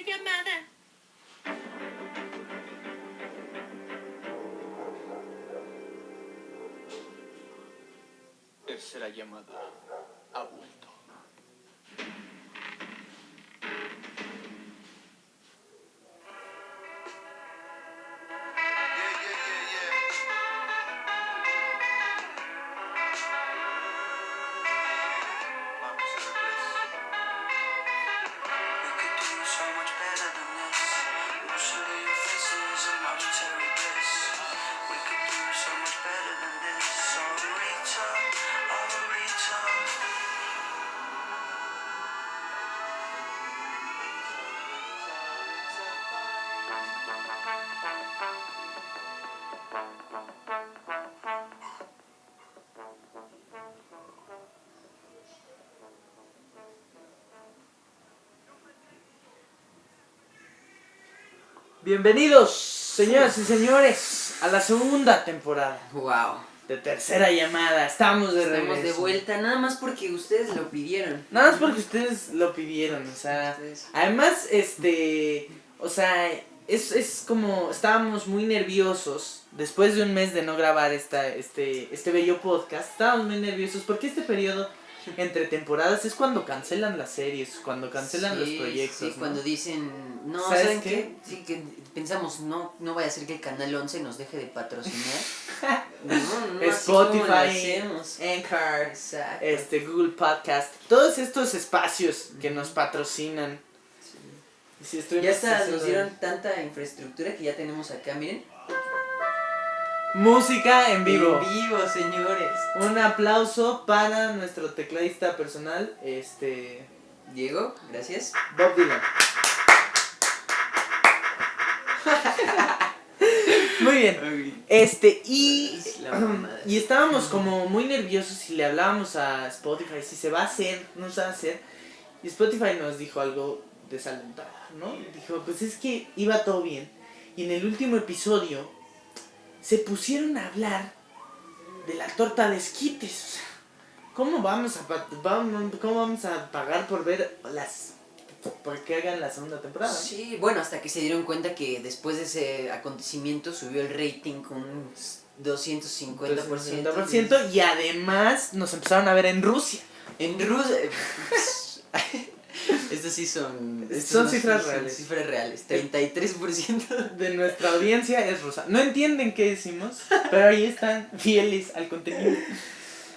llamada. Tercera llamada. A punto. Bienvenidos, señoras y señores, a la segunda temporada Wow. de Tercera Llamada. Estamos de regreso. Estamos de vuelta, nada más porque ustedes lo pidieron. Nada más porque ustedes lo pidieron, o sea, Ustedes. además, o sea, es como, estábamos muy nerviosos después de un mes de no grabar este bello podcast. Estábamos muy nerviosos porque este periodo entre temporadas es cuando cancelan las series, cuando cancelan los proyectos. Sí, ¿no? cuando dicen, no, ¿Sabes ¿saben qué? qué? Sí, que pensamos, no vaya a ser que el Canal 11 nos deje de patrocinar. No, así como lo Spotify, hacemos. Anchor, Exacto. Google Podcast, todos estos espacios que nos patrocinan. Sí, estuvimos Ya hasta haciendo nos dieron tanta infraestructura que ya tenemos acá, miren. música en vivo. En vivo, señores. Un aplauso para nuestro tecladista personal, Diego, gracias. Bob Dylan. Muy bien. Es la mamada. Y estábamos como muy nerviosos y le hablábamos a Spotify si se va a hacer, no se va a hacer. Y Spotify nos dijo algo desalentador, ¿no? Dijo, pues es que iba todo bien. Y en el último episodio se pusieron a hablar de la torta de esquites. O sea, ¿cómo vamos a pagar por ver por que hagan la segunda temporada? Sí, bueno, hasta que se dieron cuenta que después de ese acontecimiento subió el rating con un 250%. 250%, y además nos empezaron a ver en Rusia. En Rusia. Estos sí son. Son cifras reales. Cifras reales. 33%. De nuestra audiencia es rusa. No entienden qué decimos, pero ahí están fieles al contenido.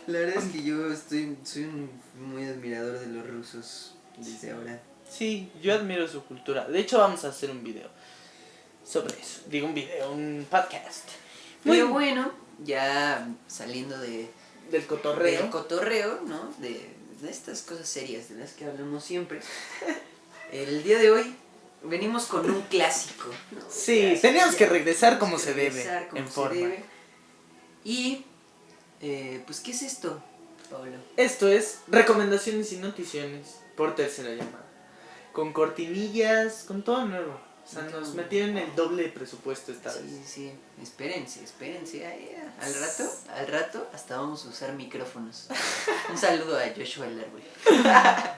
La verdad es que yo soy un muy admirador de los rusos desde ahora. Sí, yo admiro su cultura. De hecho, vamos a hacer un video sobre eso. Digo, un podcast. Pero bueno, ya saliendo Del del cotorreo. cotorreo, ¿no? De estas cosas serias de las que hablamos siempre. El día de hoy venimos con un clásico, ¿no? Sí, teníamos que regresar como se debe, en forma. Y, pues, ¿qué es esto, Pablo? Esto es recomendaciones y noticiones por Tercera Llamada. Con cortinillas, con todo nuevo. O sea, nos metieron el doble de presupuesto esta vez. Sí, espérense. Al rato hasta vamos a usar micrófonos. Un saludo a Joshua el Árbol.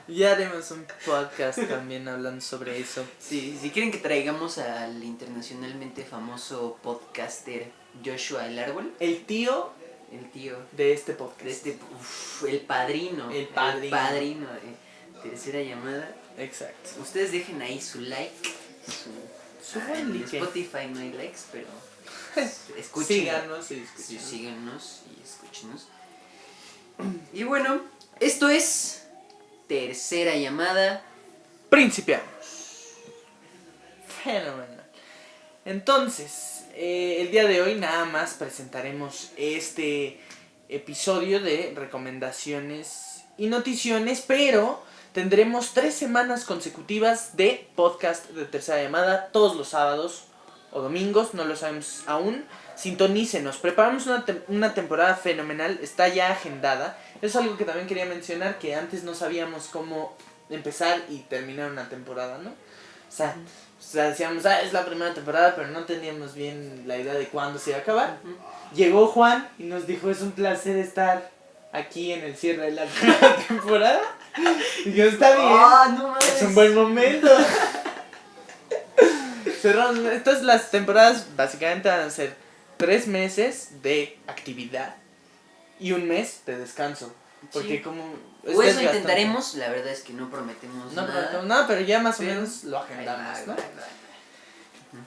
Ya haremos un podcast también hablando sobre eso. Sí, si quieren que traigamos al internacionalmente famoso podcaster Joshua el Árbol, El tío el tío de este podcast. el padrino. El padrino. El padrino de Tercera Llamada. Exacto. Ustedes dejen ahí su like. buen En like. Spotify no hay likes, pero escuchen. Síganos y escuchen. Sí, síganos y escúchenos. Y bueno, esto es Tercera Llamada. Principiamos. Fenomenal. Entonces, el día de hoy nada más presentaremos este episodio de recomendaciones y noticiones, pero tendremos 3 semanas consecutivas de podcast de Tercera Llamada todos los sábados o domingos, no lo sabemos aún. Sintonícenos, preparamos una temporada fenomenal, está ya agendada. Es algo que también quería mencionar, que antes no sabíamos cómo empezar y terminar una temporada, ¿no? O sea, decíamos, es la primera temporada, pero no teníamos bien la idea de cuándo se iba a acabar. Llegó Juan y nos dijo, es un placer estar aquí en el cierre de la primera temporada. Y yo, está bien, No mames. es un buen momento. Cerramos. Entonces las temporadas básicamente van a ser 3 meses de actividad y 1 mes de descanso. Porque Sí. como... O es eso desgastante. intentaremos, la verdad es que no prometemos No nada. prometemos nada, pero ya más o Pero menos lo ahí agendamos, va, ¿no? ahí va.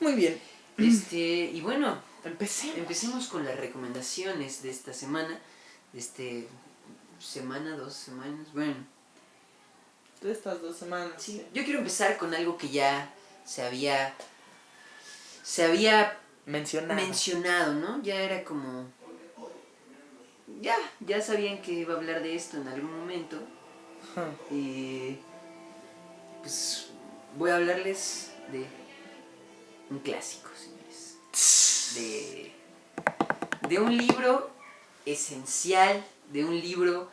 Muy bien. Y bueno, Empecemos. empecemos con las recomendaciones de esta semana. Semana, 2 semanas, bueno. De estas 2 semanas. Sí, yo quiero empezar con algo que ya se había mencionado, ¿no? Ya era como... Ya sabían que iba a hablar de esto en algún momento. Ajá. Y pues voy a hablarles de un clásico, señores. De un libro esencial, de un libro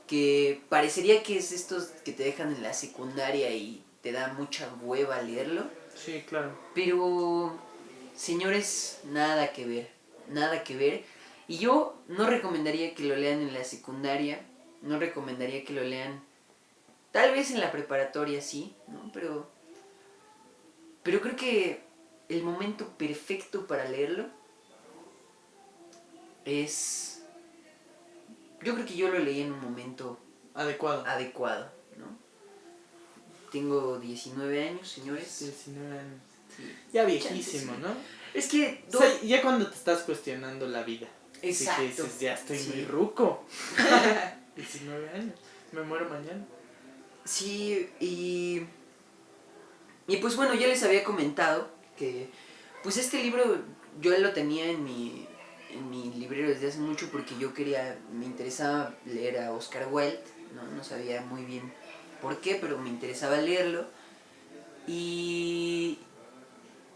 que parecería que es estos que te dejan en la secundaria y te da mucha hueva leerlo. Sí, claro. Pero, señores, nada que ver. Y yo no recomendaría que lo lean en la secundaria, no recomendaría que lo lean, tal vez en la preparatoria sí, ¿no? Pero creo que el momento perfecto para leerlo es... Yo creo que yo lo leí en un momento Adecuado. ¿no? Tengo 19 años, señores. 19 años. Sí. Ya viejísimo, ¿no? Es que... O sea, ya cuando te estás cuestionando la vida. Exacto. Así que dices, ya estoy Sí. muy ruco. 19 años. Me muero mañana. Sí, y pues bueno, ya les había comentado que pues este libro yo lo tenía en mi librero desde hace mucho porque me interesaba leer a Oscar Wilde, no sabía muy bien por qué, pero me interesaba leerlo. Y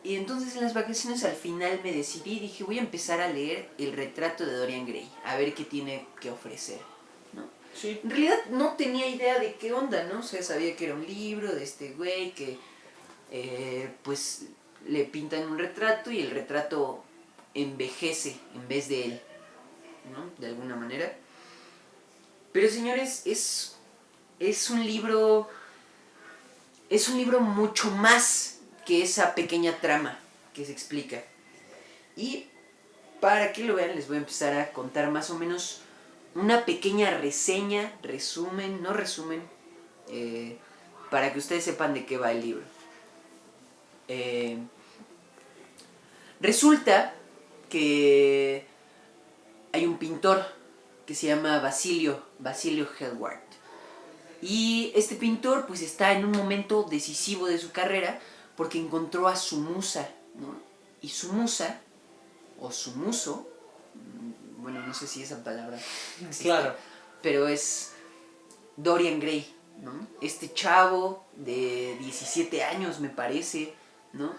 entonces en las vacaciones al final me decidí, dije voy a empezar a leer El retrato de Dorian Gray, a ver qué tiene que ofrecer, ¿no? Sí. En realidad no tenía idea de qué onda, ¿no? O sea, sabía que era un libro de este güey que pues le pintan un retrato y el retrato envejece en vez de él, ¿no? De alguna manera. Pero señores, es un libro mucho más que esa pequeña trama que se explica. Y para que lo vean les voy a empezar a contar más o menos una pequeña reseña, resumen, para que ustedes sepan de qué va el libro. Resulta que hay un pintor que se llama Basilio Hallward. Y este pintor pues está en un momento decisivo de su carrera porque encontró a su musa, ¿no? Y su musa, o su muso, bueno, no sé si esa palabra existe, Claro. pero es Dorian Gray, ¿no? Este chavo de 17 años me parece, ¿no?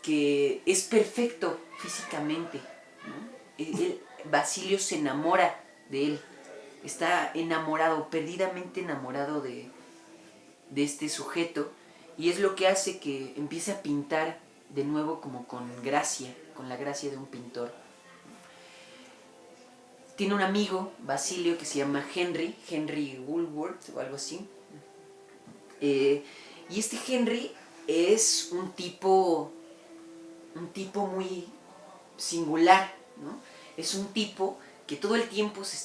Que es perfecto físicamente, ¿no? Basilio se enamora de él, está enamorado, perdidamente enamorado de este sujeto, y es lo que hace que empiece a pintar de nuevo como con la gracia de un pintor. Tiene un amigo, Basilio, que se llama Henry Woolworth o algo así. Y este Henry es un tipo muy singular, ¿no? Es un tipo que todo el tiempo se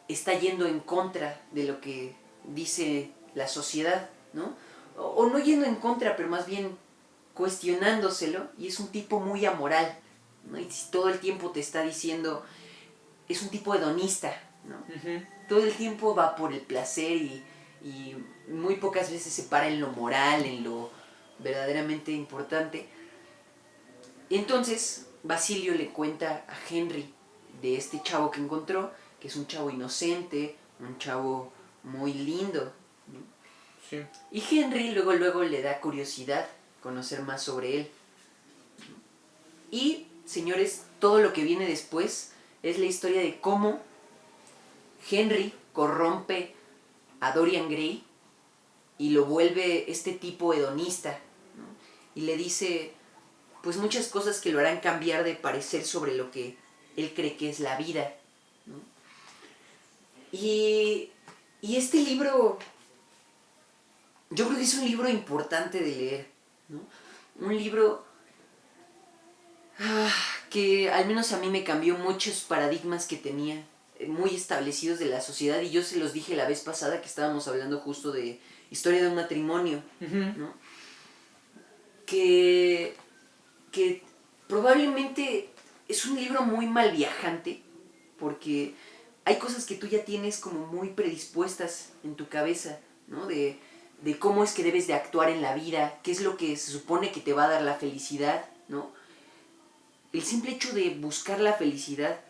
está yendo en contra de lo que dice la sociedad, ¿no? O no yendo en contra, pero más bien cuestionándoselo, y es un tipo muy amoral, ¿no? Y todo el tiempo te está diciendo, es un tipo hedonista, ¿no? Uh-huh. Todo el tiempo va por el placer y muy pocas veces se para en lo moral, en lo verdaderamente importante. Entonces Basilio le cuenta a Henry de este chavo que encontró, que es un chavo inocente, un chavo muy lindo, ¿no? Sí. Y Henry luego le da curiosidad conocer más sobre él. Y, señores, todo lo que viene después es la historia de cómo Henry corrompe a Dorian Gray y lo vuelve este tipo hedonista, ¿no? Y le dice pues muchas cosas que lo harán cambiar de parecer sobre lo que él cree que es la vida, ¿no? Y este libro, yo creo que es un libro importante de leer, ¿no? Un libro Que al menos a mí me cambió muchos paradigmas que tenía muy establecidos de la sociedad, y yo se los dije la vez pasada que estábamos hablando justo de historia de un matrimonio, ¿no? Que probablemente es un libro muy mal viajante, porque hay cosas que tú ya tienes como muy predispuestas en tu cabeza, ¿no? De cómo es que debes de actuar en la vida, qué es lo que se supone que te va a dar la felicidad, ¿no? El simple hecho de buscar la felicidad,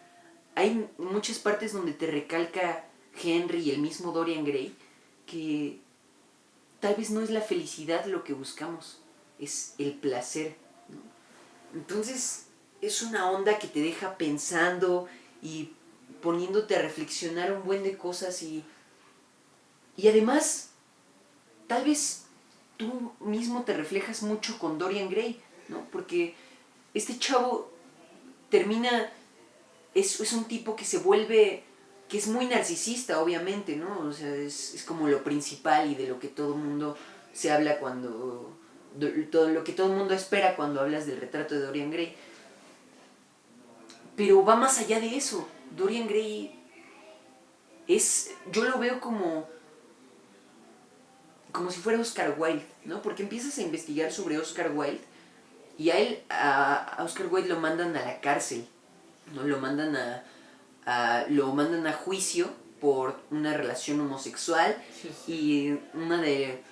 hay muchas partes donde te recalca Henry y el mismo Dorian Gray que tal vez no es la felicidad lo que buscamos, es el placer, ¿no? Entonces es una onda que te deja pensando y poniéndote a reflexionar un buen de cosas, y además tal vez tú mismo te reflejas mucho con Dorian Gray, ¿no? Porque este chavo termina, es un tipo que se vuelve, que es muy narcisista, obviamente, ¿no? O sea, es como lo principal y de lo que todo el mundo se habla cuando, todo lo que todo el mundo espera cuando hablas del retrato de Dorian Gray. Pero va más allá de eso. Dorian Gray yo lo veo como si fuera Oscar Wilde, ¿no? Porque empiezas a investigar sobre Oscar Wilde, y a Oscar Wilde lo mandan a la cárcel, ¿no? Lo mandan a juicio por una relación homosexual. Sí, sí. Y una de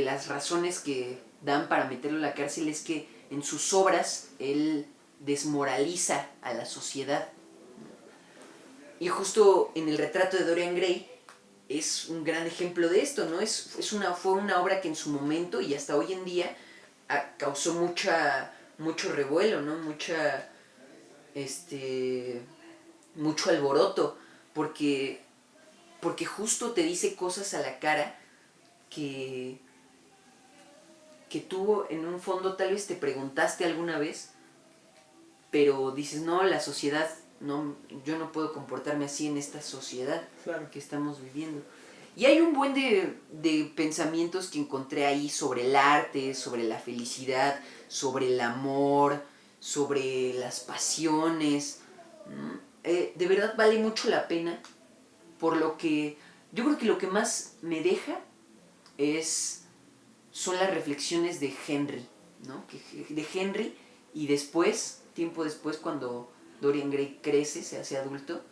las razones que dan para meterlo a la cárcel es que en sus obras él desmoraliza a la sociedad. Y justo en el retrato de Dorian Gray es un gran ejemplo de esto, ¿no? Fue una obra que en su momento y hasta hoy en día causó mucho revuelo, ¿no? Mucho alboroto, porque justo te dice cosas a la cara que tú en un fondo tal vez te preguntaste alguna vez, pero dices, no, la sociedad, no, yo no puedo comportarme así en esta sociedad, claro, que estamos viviendo. Y hay un buen de pensamientos que encontré ahí sobre el arte, sobre la felicidad, sobre el amor, sobre las pasiones. De verdad vale mucho la pena, por lo que yo creo que lo que más me deja son las reflexiones de Henry, ¿no? De Henry, y después, tiempo después, cuando Dorian Gray crece, se hace adulto,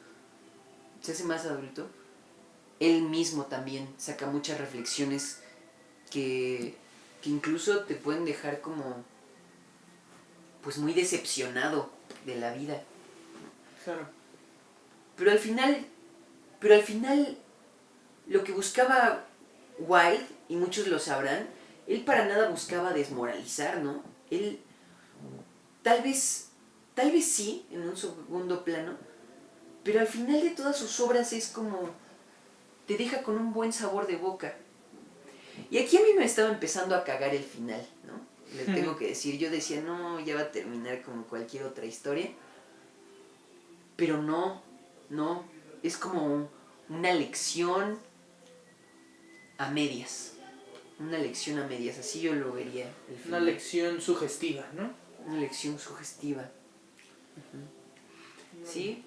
se hace más adulto, él mismo también saca muchas reflexiones que incluso te pueden dejar como, pues, muy decepcionado de la vida. Claro. Pero al final, lo que buscaba Wilde, y muchos lo sabrán, él para nada buscaba desmoralizar, ¿no? Él tal vez sí, en un segundo plano, pero al final de todas sus obras es como, te deja con un buen sabor de boca. Y aquí a mí me estaba empezando a cagar el final, ¿no? Le tengo que decir, yo decía, no, ya va a terminar como cualquier otra historia, pero no, es como una lección a medias. Una lección a medias, así yo lo vería. Una lección sugestiva, ¿no? Una lección sugestiva. ¿Sí?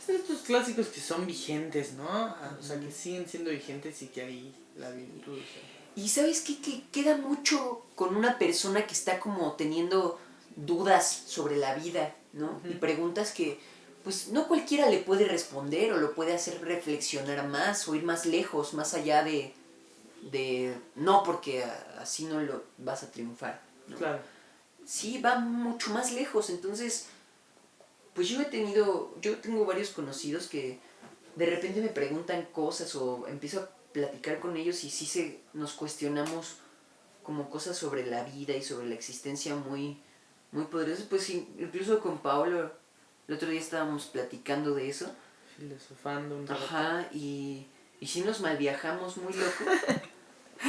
Estos clásicos que son vigentes, ¿no? O sea, que siguen siendo vigentes y que hay la virtud. O sea. Y ¿sabes qué? Que queda mucho con una persona que está como teniendo dudas sobre la vida, ¿no? Y preguntas que, pues, no cualquiera le puede responder o lo puede hacer reflexionar más o ir más lejos, más allá de no, porque así no lo vas a triunfar, ¿no? Claro. Sí, va mucho más lejos. Entonces, pues yo tengo varios conocidos que de repente me preguntan cosas o empiezo a platicar con ellos y sí nos cuestionamos como cosas sobre la vida y sobre la existencia muy, muy poderosas. Pues sí, incluso con Pablo el otro día estábamos platicando de eso. Filosofando un rato. Ajá, y sí nos malviajamos muy loco.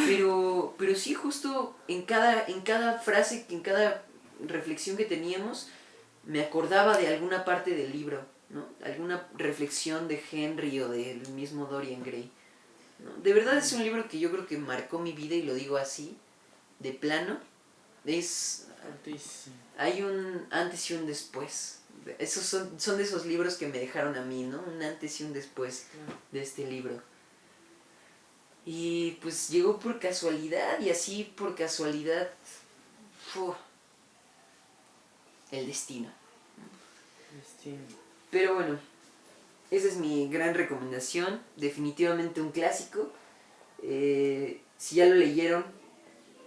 Pero sí, justo en cada frase, en cada reflexión que teníamos, me acordaba de alguna parte del libro, ¿no? Alguna reflexión de Henry o del mismo Dorian Gray, ¿no? De verdad es un libro que yo creo que marcó mi vida, y lo digo así, de plano. Es Artísimo. hay un antes y un después. Esos son de esos libros que me dejaron a mí, ¿no? Un antes y un después de este libro. Y pues llegó por casualidad, y así por casualidad, el destino. Pero bueno, esa es mi gran recomendación, definitivamente un clásico. Si ya lo leyeron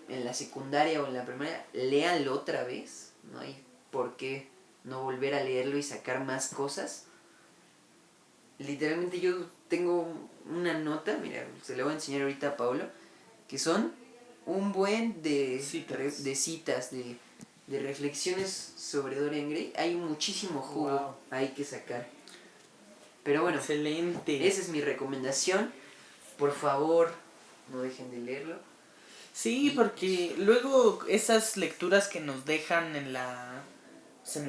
en la secundaria o en la primaria, léanlo otra vez, no hay por qué no volver a leerlo y sacar más cosas. Literalmente yo tengo una nota, mira, se le voy a enseñar ahorita a Paulo, que son un buen de citas, de reflexiones sobre Dorian Gray. Hay muchísimo jugo ahí que sacar. Pero bueno, excelente. Esa es mi recomendación. Por favor, no dejen de leerlo. Sí, porque luego esas lecturas que nos dejan en la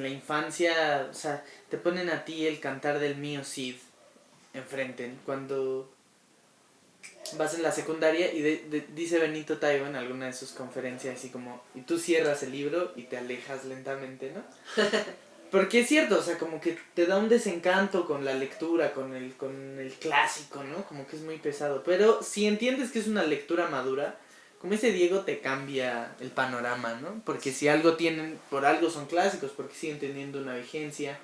infancia, o sea, te ponen a ti el cantar del mío Cid enfrente. Cuando vas en la secundaria y dice Benito Taibo en alguna de sus conferencias así como, y tú cierras el libro y te alejas lentamente, ¿no? Porque es cierto, o sea, como que te da un desencanto con la lectura, con el clásico, ¿no? Como que es muy pesado. Pero si entiendes que es una lectura madura, como ese Diego, te cambia el panorama, ¿no? Porque si algo tienen, por algo son clásicos, porque siguen teniendo una vigencia,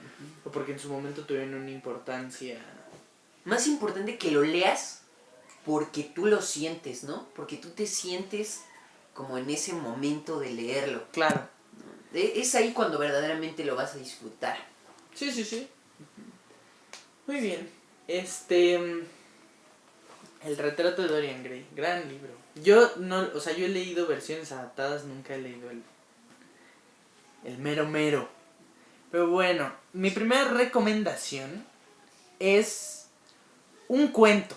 o porque en su momento tuvieron una importancia. Más importante que lo leas porque tú lo sientes, ¿no? Porque tú te sientes como en ese momento de leerlo. Claro. Es ahí cuando verdaderamente lo vas a disfrutar. Sí. Muy bien. El retrato de Dorian Gray, gran libro. Yo he leído versiones adaptadas, nunca he leído el mero. Pero bueno, mi primera recomendación es un cuento.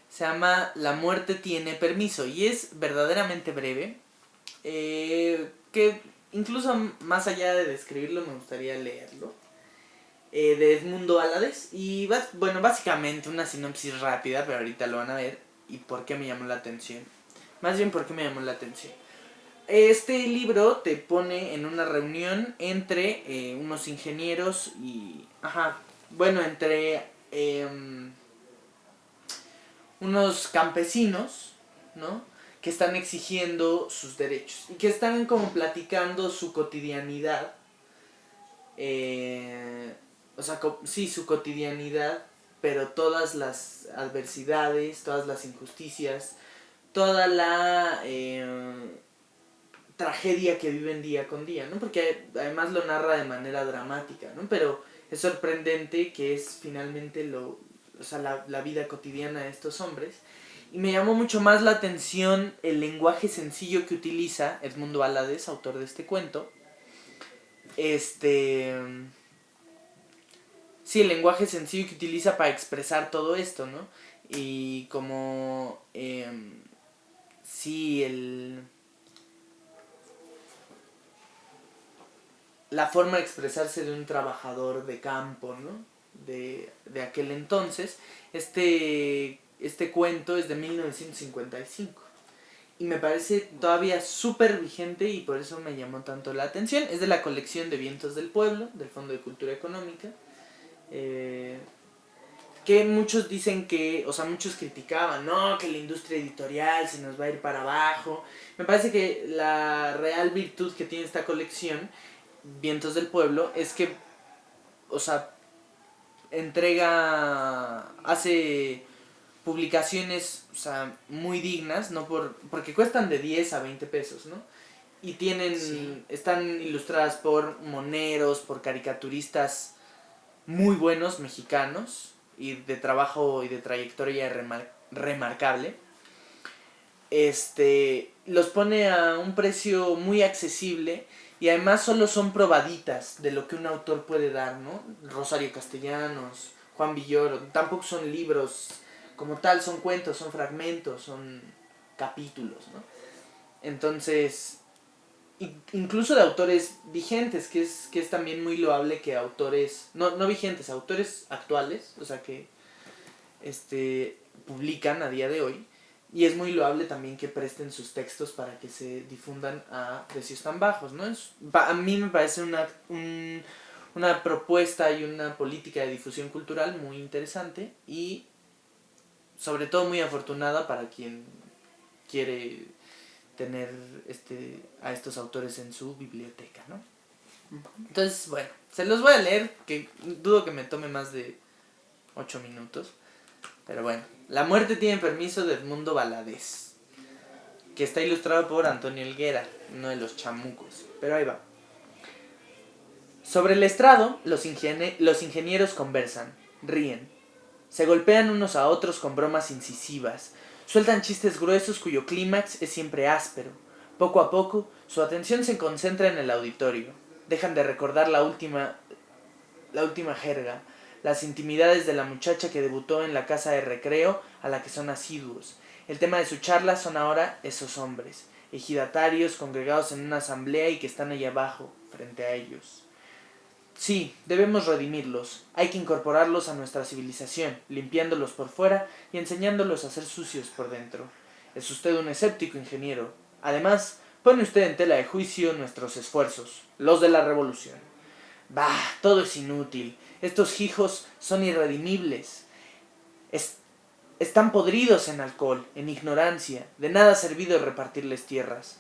Se llama La muerte tiene permiso y es verdaderamente breve. Que incluso más allá de describirlo me gustaría leerlo. De Edmundo Álvarez. Y bueno, básicamente una sinopsis rápida, pero ahorita lo van a ver. ¿Y por qué me llamó la atención? Más bien, ¿por qué me llamó la atención? Este libro te pone en una reunión entre unos ingenieros y... entre unos campesinos, ¿no? Que están exigiendo sus derechos. Y que están como platicando su cotidianidad. Su cotidianidad, pero todas las adversidades, todas las injusticias, toda la tragedia que viven día con día, ¿no? Porque además lo narra de manera dramática, ¿no? Pero es sorprendente que es finalmente la vida cotidiana de estos hombres. Y me llamó mucho más la atención el lenguaje sencillo que utiliza Edmundo Valadez, autor de este cuento. Sí, el lenguaje sencillo que utiliza para expresar todo esto, ¿no? Y como... la forma de expresarse de un trabajador de campo, ¿no? De aquel entonces. Este cuento es de 1955. Y me parece todavía súper vigente y por eso me llamó tanto la atención. Es de la colección de Vientos del Pueblo, del Fondo de Cultura Económica. Que muchos dicen que, muchos criticaban, no, que la industria editorial se nos va a ir para abajo. Me parece que la real virtud que tiene esta colección, Vientos del Pueblo, es que, hace publicaciones, muy dignas, no porque cuestan de 10 a 20 pesos, ¿no? Y están ilustradas por moneros, por caricaturistas muy buenos mexicanos y de trabajo y de trayectoria remarcable. Los pone a un precio muy accesible y además solo son probaditas de lo que un autor puede dar, ¿no? Rosario Castellanos, Juan Villoro, tampoco son libros como tal, son cuentos, son fragmentos, son capítulos, ¿no? Entonces, incluso de autores vigentes, que es también muy loable que autores, no vigentes, autores actuales, que publican a día de hoy, Y es muy loable también que presten sus textos para que se difundan a precios tan bajos, ¿no? A mí me parece una propuesta y una política de difusión cultural muy interesante y sobre todo muy afortunada para quien quiere tener a estos autores en su biblioteca, ¿no? Entonces, bueno, se los voy a leer, que dudo que me tome más de 8 minutos. Pero bueno, La muerte tiene permiso de Edmundo Valadez, que está ilustrado por Antonio Helguera, uno de los chamucos. Pero ahí va. Sobre el estrado, los ingenieros conversan, ríen, se golpean unos a otros con bromas incisivas, sueltan chistes gruesos cuyo clímax es siempre áspero. Poco a poco, su atención se concentra en el auditorio. Dejan de recordar la última jerga, las intimidades de la muchacha que debutó en la casa de recreo a la que son asiduos. El tema de su charla son ahora esos hombres, ejidatarios congregados en una asamblea y que están allá abajo, frente a ellos. Sí, debemos redimirlos, hay que incorporarlos a nuestra civilización, limpiándolos por fuera y enseñándolos a ser sucios por dentro. Es usted un escéptico, ingeniero. Además, pone usted en tela de juicio nuestros esfuerzos, los de la revolución. Bah, todo es inútil. Estos hijos son irredimibles. Están podridos en alcohol, en ignorancia. De nada ha servido repartirles tierras.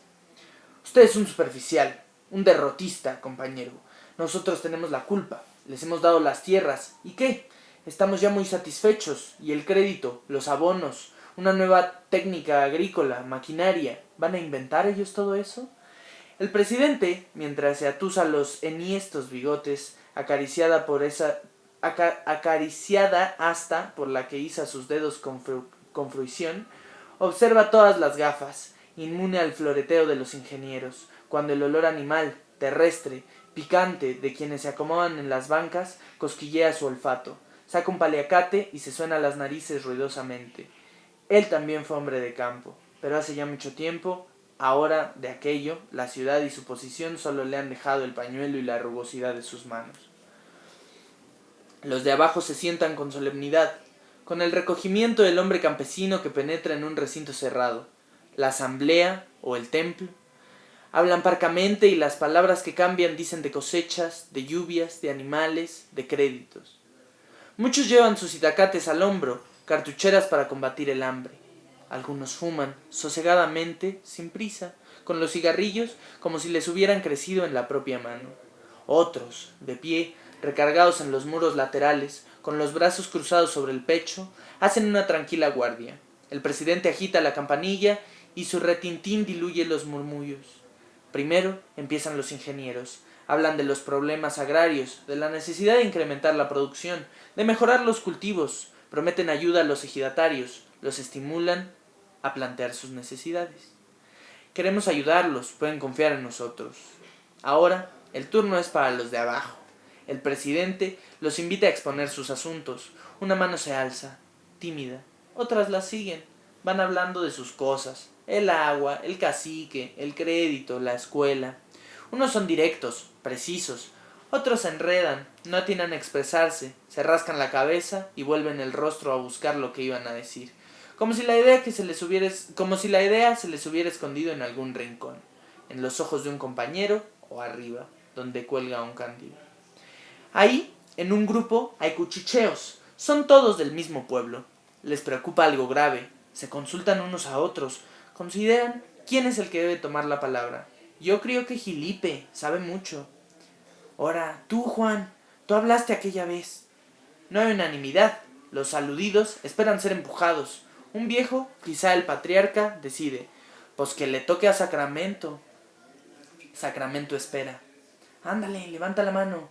Usted es un superficial, un derrotista, compañero. Nosotros tenemos la culpa. Les hemos dado las tierras. ¿Y qué? Estamos ya muy satisfechos. Y el crédito, los abonos, una nueva técnica agrícola, maquinaria. ¿Van a inventar ellos todo eso? El presidente, mientras se atusa los enhiestos bigotes, acariciada hasta por la que iza sus dedos con fruición, observa todas las gafas, inmune al floreteo de los ingenieros, cuando el olor animal, terrestre, picante de quienes se acomodan en las bancas, cosquillea su olfato, saca un paliacate y se suena las narices ruidosamente. Él también fue hombre de campo, pero hace ya mucho tiempo. Ahora, de aquello, la ciudad y su posición solo le han dejado el pañuelo y la rugosidad de sus manos. Los de abajo se sientan con solemnidad, con el recogimiento del hombre campesino que penetra en un recinto cerrado, la asamblea o el templo. Hablan parcamente y las palabras que cambian dicen de cosechas, de lluvias, de animales, de créditos. Muchos llevan sus itacates al hombro, cartucheras para combatir el hambre. Algunos fuman, sosegadamente, sin prisa, con los cigarrillos como si les hubieran crecido en la propia mano. Otros, de pie, recargados en los muros laterales, con los brazos cruzados sobre el pecho, hacen una tranquila guardia. El presidente agita la campanilla y su retintín diluye los murmullos. Primero empiezan los ingenieros. Hablan de los problemas agrarios, de la necesidad de incrementar la producción, de mejorar los cultivos, prometen ayuda a los ejidatarios, los estimulan a plantear sus necesidades. Queremos ayudarlos, pueden confiar en nosotros. Ahora, el turno es para los de abajo. El presidente los invita a exponer sus asuntos. Una mano se alza, tímida. Otras la siguen. Van hablando de sus cosas. El agua, el cacique, el crédito, la escuela. Unos son directos, precisos. Otros se enredan, no atinan a expresarse, se rascan la cabeza y vuelven el rostro a buscar lo que iban a decir. Como si la idea se les hubiera escondido en algún rincón, en los ojos de un compañero o arriba, donde cuelga un candil. Ahí, en un grupo, hay cuchicheos. Son todos del mismo pueblo. Les preocupa algo grave. Se consultan unos a otros. Consideran quién es el que debe tomar la palabra. Yo creo que Gilipe sabe mucho. Ora, tú, Juan, tú hablaste aquella vez. No hay unanimidad. Los aludidos esperan ser empujados. Un viejo, quizá el patriarca, decide. Pues que le toque a Sacramento. Sacramento espera. Ándale, levanta la mano.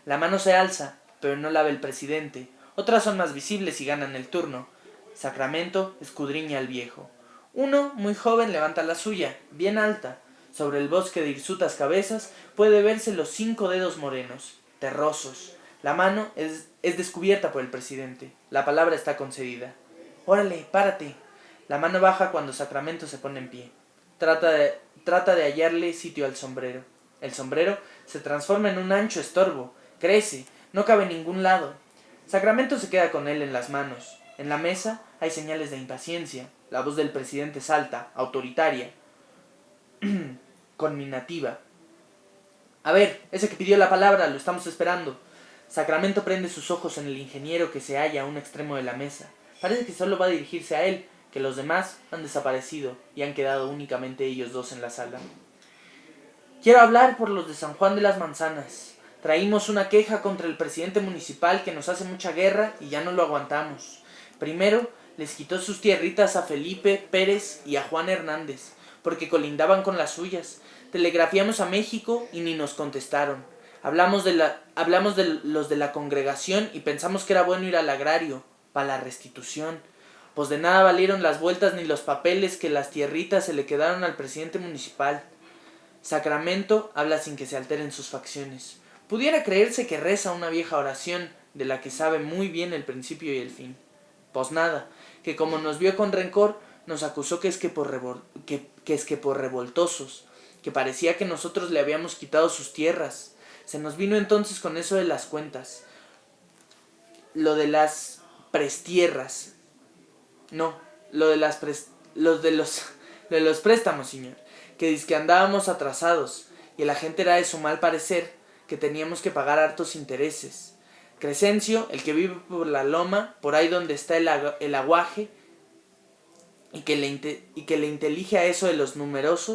La mano se alza, pero no la ve el presidente. Otras son más visibles y ganan el turno. Sacramento escudriña al viejo. Uno, muy joven, levanta la suya, bien alta. Sobre el bosque de hirsutas cabezas puede verse los 5 dedos morenos, terrosos. La mano es descubierta por el presidente. La palabra está concedida. Órale, párate. La mano baja cuando Sacramento se pone en pie. Trata de hallarle sitio al sombrero. El sombrero se transforma en un ancho estorbo. Crece, no cabe en ningún lado. Sacramento se queda con él en las manos. En la mesa hay señales de impaciencia. La voz del presidente salta, autoritaria, conminativa. A ver, ese que pidió la palabra, lo estamos esperando. Sacramento prende sus ojos en el ingeniero que se halla a un extremo de la mesa. Parece que solo va a dirigirse a él, que los demás han desaparecido y han quedado únicamente ellos dos en la sala. Quiero hablar por los de San Juan de las Manzanas. Traímos una queja contra el presidente municipal que nos hace mucha guerra y ya no lo aguantamos. Primero, les quitó sus tierritas a Felipe Pérez y a Juan Hernández, porque colindaban con las suyas. Telegrafiamos a México y ni nos contestaron. Hablamos de los de la congregación y pensamos que era bueno ir al agrario, para la restitución. Pues de nada valieron las vueltas ni los papeles que las tierritas se le quedaron al presidente municipal. Sacramento habla sin que se alteren sus facciones. Pudiera creerse que reza una vieja oración, de la que sabe muy bien el principio y el fin. Pues nada, que como nos vio con rencor, nos acusó que es que por revoltosos, que parecía que nosotros le habíamos quitado sus tierras. Se nos vino entonces con eso de las cuentas. Lo de las prestierras. No, lo de los préstamos, señor. Que dizque andábamos atrasados, y la gente era de su mal parecer, que teníamos que pagar hartos intereses. Crescencio, el que vive por la loma, por ahí donde está el aguaje, y que le intelige a eso de los números,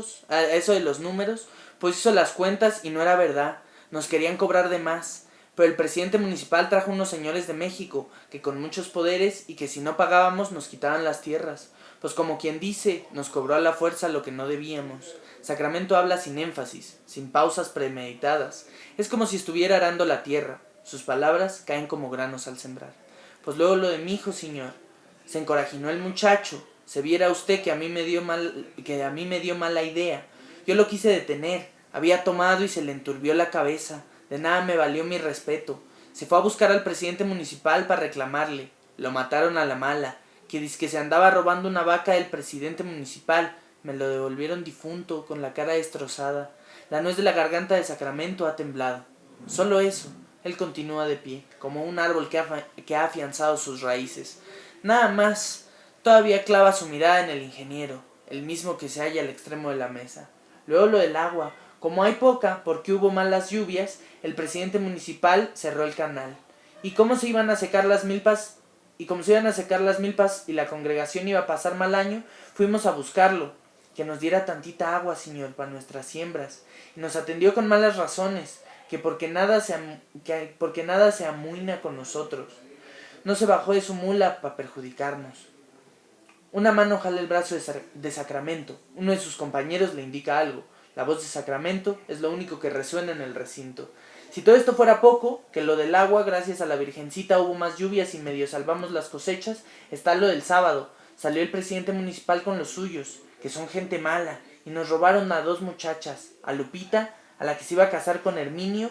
pues hizo las cuentas y no era verdad. Nos querían cobrar de más, pero el presidente municipal trajo unos señores de México, que con muchos poderes, y que si no pagábamos nos quitaban las tierras. Pues como quien dice, nos cobró a la fuerza lo que no debíamos. Sacramento habla sin énfasis, sin pausas premeditadas. Es como si estuviera arando la tierra. Sus palabras caen como granos al sembrar. Pues luego lo de mi hijo, señor. Se encorajinó el muchacho. Se viera usted que a mí me dio mala idea. Yo lo quise detener. Había tomado y se le enturbió la cabeza. De nada me valió mi respeto. Se fue a buscar al presidente municipal para reclamarle. Lo mataron a la mala. Que dizque se andaba robando una vaca del presidente municipal. Me lo devolvieron difunto, con la cara destrozada. La nuez de la garganta de Sacramento ha temblado. Solo eso. Él continúa de pie, como un árbol que ha afianzado sus raíces. Nada más. Todavía clava su mirada en el ingeniero, el mismo que se halla al extremo de la mesa. Luego lo del agua. Como hay poca, porque hubo malas lluvias, el presidente municipal cerró el canal. ¿Y cómo se iban a secar las milpas? Y la congregación iba a pasar mal año, fuimos a buscarlo, que nos diera tantita agua, señor, para nuestras siembras. Y nos atendió con malas razones, que porque nada se amuina con nosotros. No se bajó de su mula para perjudicarnos. Una mano jala el brazo de Sacramento. Uno de sus compañeros le indica algo. La voz de Sacramento es lo único que resuena en el recinto. Si todo esto fuera poco, que lo del agua, gracias a la Virgencita hubo más lluvias y medio salvamos las cosechas, está lo del sábado. Salió el presidente municipal con los suyos, que son gente mala, y nos robaron a 2 muchachas, a Lupita, a la que se iba a casar con Herminio,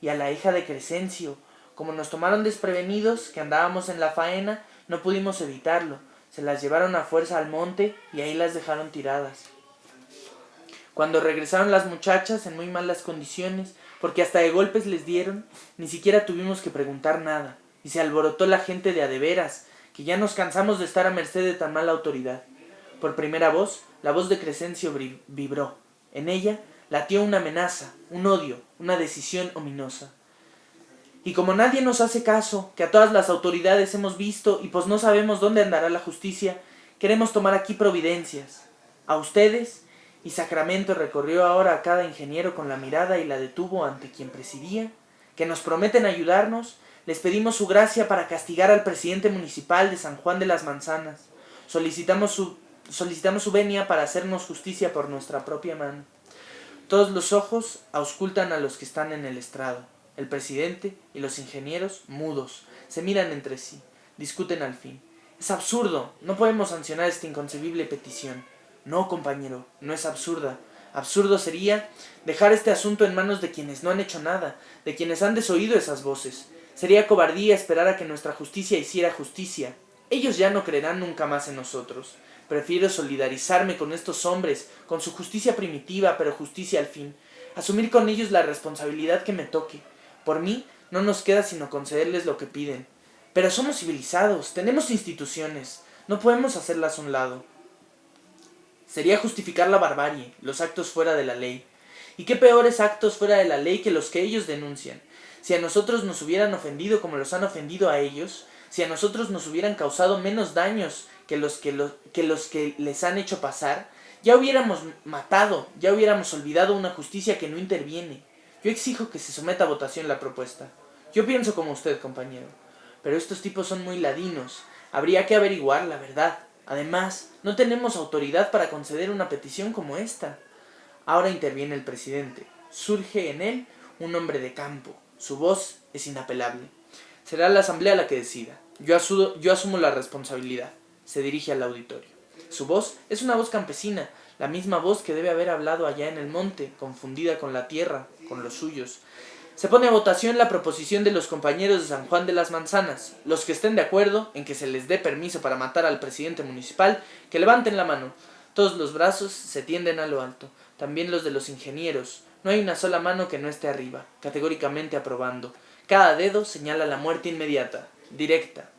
y a la hija de Crescencio. Como nos tomaron desprevenidos, que andábamos en la faena, no pudimos evitarlo. Se las llevaron a fuerza al monte y ahí las dejaron tiradas. Cuando regresaron las muchachas en muy malas condiciones, porque hasta de golpes les dieron, ni siquiera tuvimos que preguntar nada, y se alborotó la gente de a de veras, que ya nos cansamos de estar a merced de tan mala autoridad. Por primera voz, la voz de Crescencio vibró. En ella latió una amenaza, un odio, una decisión ominosa. Y como nadie nos hace caso, que a todas las autoridades hemos visto y pues no sabemos dónde andará la justicia, queremos tomar aquí providencias. A ustedes, y Sacramento recorrió ahora a cada ingeniero con la mirada y la detuvo ante quien presidía, que nos prometen ayudarnos, les pedimos su gracia para castigar al presidente municipal de San Juan de las Manzanas. Solicitamos su venia para hacernos justicia por nuestra propia mano. Todos los ojos auscultan a los que están en el estrado. El presidente y los ingenieros, mudos, se miran entre sí, discuten al fin. Es absurdo, no podemos sancionar esta inconcebible petición. No, compañero, no es absurda. Absurdo sería dejar este asunto en manos de quienes no han hecho nada, de quienes han desoído esas voces. Sería cobardía esperar a que nuestra justicia hiciera justicia. Ellos ya no creerán nunca más en nosotros. Prefiero solidarizarme con estos hombres, con su justicia primitiva, pero justicia al fin. Asumir con ellos la responsabilidad que me toque. Por mí, no nos queda sino concederles lo que piden. Pero somos civilizados, tenemos instituciones, no podemos hacerlas a un lado. Sería justificar la barbarie, los actos fuera de la ley. ¿Y qué peores actos fuera de la ley que los que ellos denuncian? Si a nosotros nos hubieran ofendido como los han ofendido a ellos, si a nosotros nos hubieran causado menos daños que los que les han hecho pasar, ya hubiéramos matado, ya hubiéramos olvidado una justicia que no interviene. Yo exijo que se someta a votación la propuesta. Yo pienso como usted, compañero. Pero estos tipos son muy ladinos. Habría que averiguar la verdad. Además, no tenemos autoridad para conceder una petición como esta. Ahora interviene el presidente. Surge en él un hombre de campo. Su voz es inapelable. Será la asamblea la que decida. Yo asumo la responsabilidad. Se dirige al auditorio. Su voz es una voz campesina, la misma voz que debe haber hablado allá en el monte, confundida con la tierra, con los suyos. Se pone a votación la proposición de los compañeros de San Juan de las Manzanas. Los que estén de acuerdo en que se les dé permiso para matar al presidente municipal, que levanten la mano. Todos los brazos se tienden a lo alto, también los de los ingenieros. No hay una sola mano que no esté arriba, categóricamente aprobando. Cada dedo señala la muerte inmediata, directa.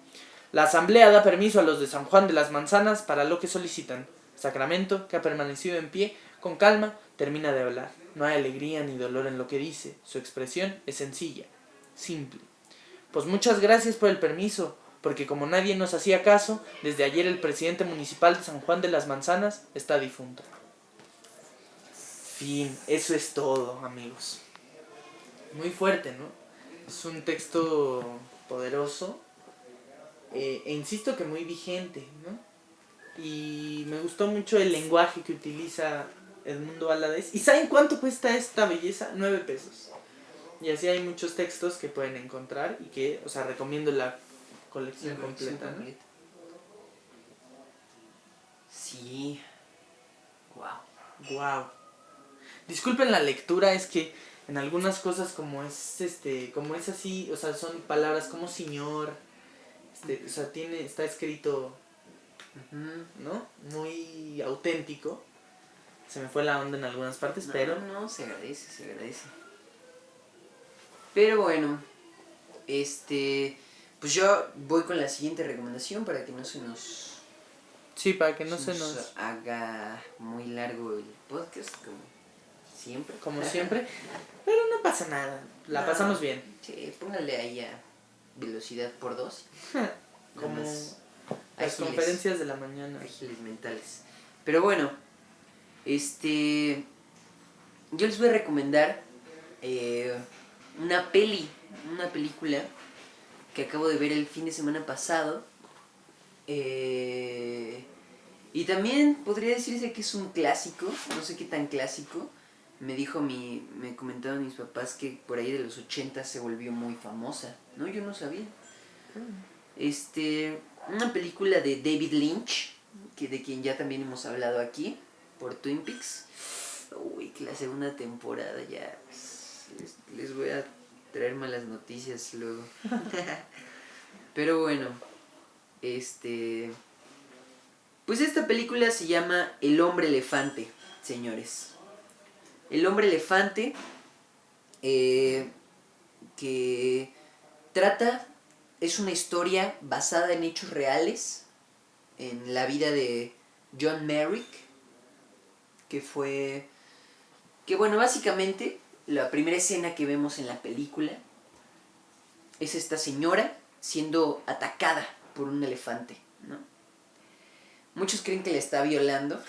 La asamblea da permiso a los de San Juan de las Manzanas para lo que solicitan. Sacramento, que ha permanecido en pie, con calma, termina de hablar. No hay alegría ni dolor en lo que dice. Su expresión es sencilla, simple. Pues muchas gracias por el permiso, porque como nadie nos hacía caso, desde ayer el presidente municipal de San Juan de las Manzanas está difunto. Fin, eso es todo, amigos. Muy fuerte, ¿no? Es un texto poderoso. E insisto que muy vigente, ¿no? Y me gustó mucho el lenguaje que utiliza Edmundo Valadez. ¿Y saben cuánto cuesta esta belleza? 9 pesos. Y así hay muchos textos que pueden encontrar y que, o sea, recomiendo la colección completa, ¿no? Sí. Wow. Wow. Disculpen la lectura, es que en algunas cosas como es así, o sea, son palabras como señor, o sea, está escrito, ¿no? Muy auténtico. Se me fue la onda en algunas partes, pero... No, se agradece. Pero bueno, pues yo voy con la siguiente recomendación para que no se nos... Sí, para que no se nos... haga muy largo el podcast, como siempre. Como siempre, pero no pasa nada, la pasamos bien. Sí, póngale ahí a velocidad por 2. Como más las ágiles, conferencias de la mañana. ágiles mentales. Pero bueno, yo les voy a recomendar una película que acabo de ver el fin de semana pasado. Y también podría decirse que es un clásico, no sé qué tan clásico. Me comentaron mis papás que por ahí de los 80 se volvió muy famosa, ¿no? Yo no sabía. Una película de David Lynch, de quien ya también hemos hablado aquí, por Twin Peaks. Uy, que la segunda temporada ya... Les voy a traer malas noticias luego. Pero bueno, pues esta película se llama El Hombre Elefante, señores. El Hombre Elefante, que es una historia basada en hechos reales, en la vida de John Merrick, que bueno, básicamente la primera escena que vemos en la película es esta señora siendo atacada por un elefante, ¿no? Muchos creen que la está violando.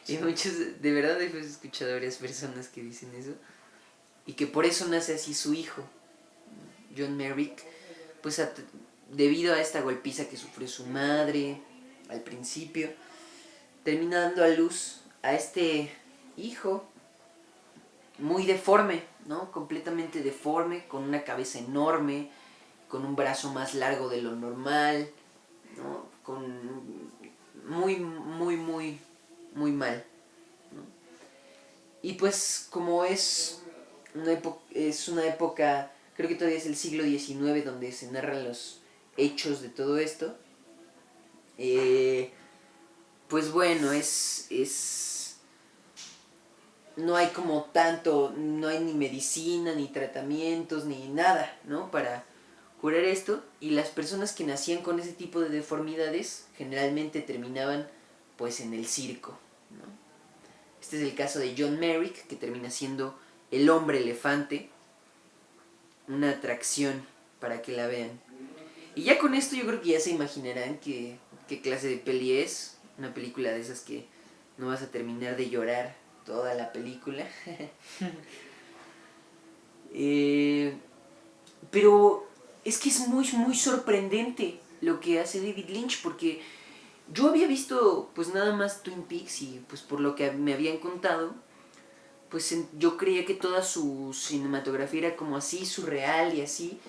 Y muchos, de verdad he escuchado a varias personas que dicen eso. Y que por eso nace así su hijo, John Merrick, pues debido a esta golpiza que sufrió su madre al principio, termina dando a luz a este hijo muy deforme, ¿no? Completamente deforme, con una cabeza enorme, con un brazo más largo de lo normal, ¿no? Muy mal, ¿no? Y pues como es una época, creo que todavía es el siglo XIX, donde se narran los hechos de todo esto, pues bueno, no hay como tanto, no hay ni medicina, ni tratamientos, ni nada, ¿no? Para curar esto, y las personas que nacían con ese tipo de deformidades generalmente terminaban pues en el circo, ¿no? Este es el caso de John Merrick, que termina siendo el hombre elefante, una atracción para que la vean. Y ya con esto yo creo que ya se imaginarán qué clase de peli es. Una película de esas que no vas a terminar de llorar toda la película. Pero es que es muy, muy sorprendente lo que hace David Lynch, porque yo había visto pues nada más Twin Peaks y pues por lo que me habían contado, pues yo creía que toda su cinematografía era como así, surreal y así.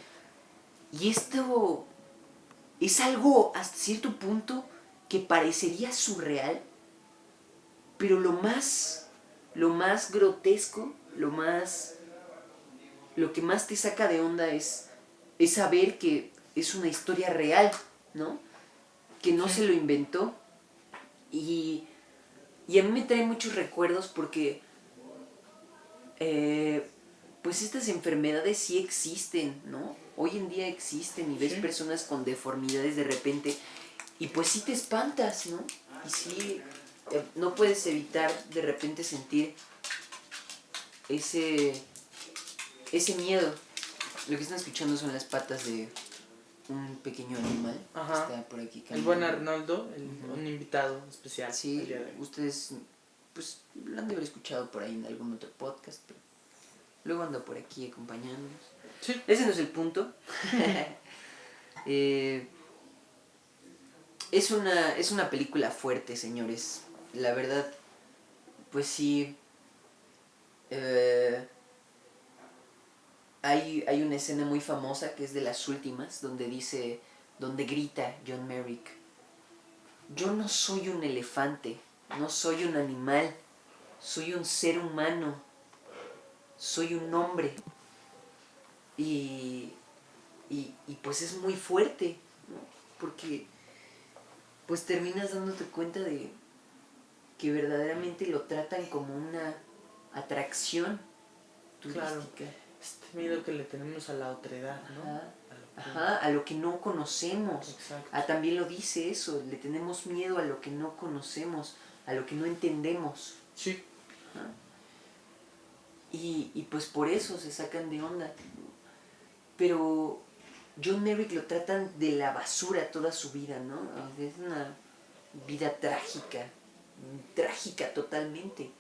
Y esto es algo hasta cierto punto que parecería surreal, pero lo más grotesco, lo que más te saca de onda es saber que es una historia real, ¿no? Que no se lo inventó. Y a mí me trae muchos recuerdos porque pues estas enfermedades sí existen, ¿no? Hoy en día existen y ves personas con deformidades de repente y pues sí te espantas, ¿no? Y sí, no puedes evitar de repente sentir ese miedo. Lo que están escuchando son las patas de un pequeño animal. Ajá. Que está por aquí El buen Arnoldo, un invitado especial. Sí, ustedes pues lo han de haber escuchado por ahí en algún otro podcast, pero luego anda por aquí acompañándonos. Sí. Ese no es el punto. Es una película fuerte, señores. La verdad, pues sí. Hay una escena muy famosa que es de las últimas, donde grita John Merrick: yo no soy un elefante, no soy un animal, soy un ser humano, soy un hombre. Y pues es muy fuerte, ¿no? Porque pues terminas dándote cuenta de que verdaderamente lo tratan como una atracción turística. Claro. Este miedo que le tenemos a la otredad, ¿no? Ajá, a lo que no conocemos. Exacto. También lo dice eso, le tenemos miedo a lo que no conocemos, a lo que no entendemos. Sí. Ajá. Y pues por eso se sacan de onda. Pero John Merrick lo tratan de la basura toda su vida, ¿no? Es una vida trágica totalmente.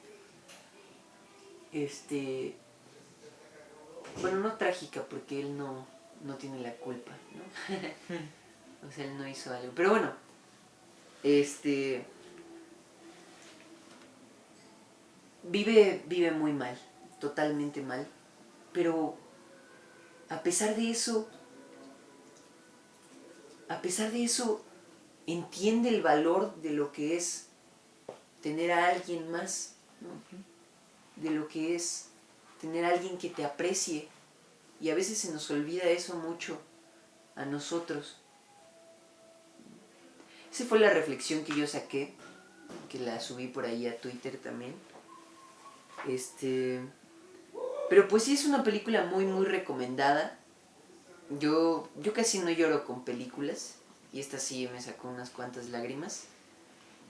Bueno, no trágica porque él no tiene la culpa, ¿no? O sea, él no hizo algo. Pero bueno, vive muy mal, totalmente mal. Pero a pesar de eso, entiende el valor de lo que es tener a alguien más, ¿no? De lo que es tener a alguien que te aprecie. Y a veces se nos olvida eso mucho a nosotros. Esa fue la reflexión que yo saqué, que la subí por ahí a Twitter también. Pero pues sí, es una película muy, muy recomendada. Yo casi no lloro con películas, y esta sí me sacó unas cuantas lágrimas.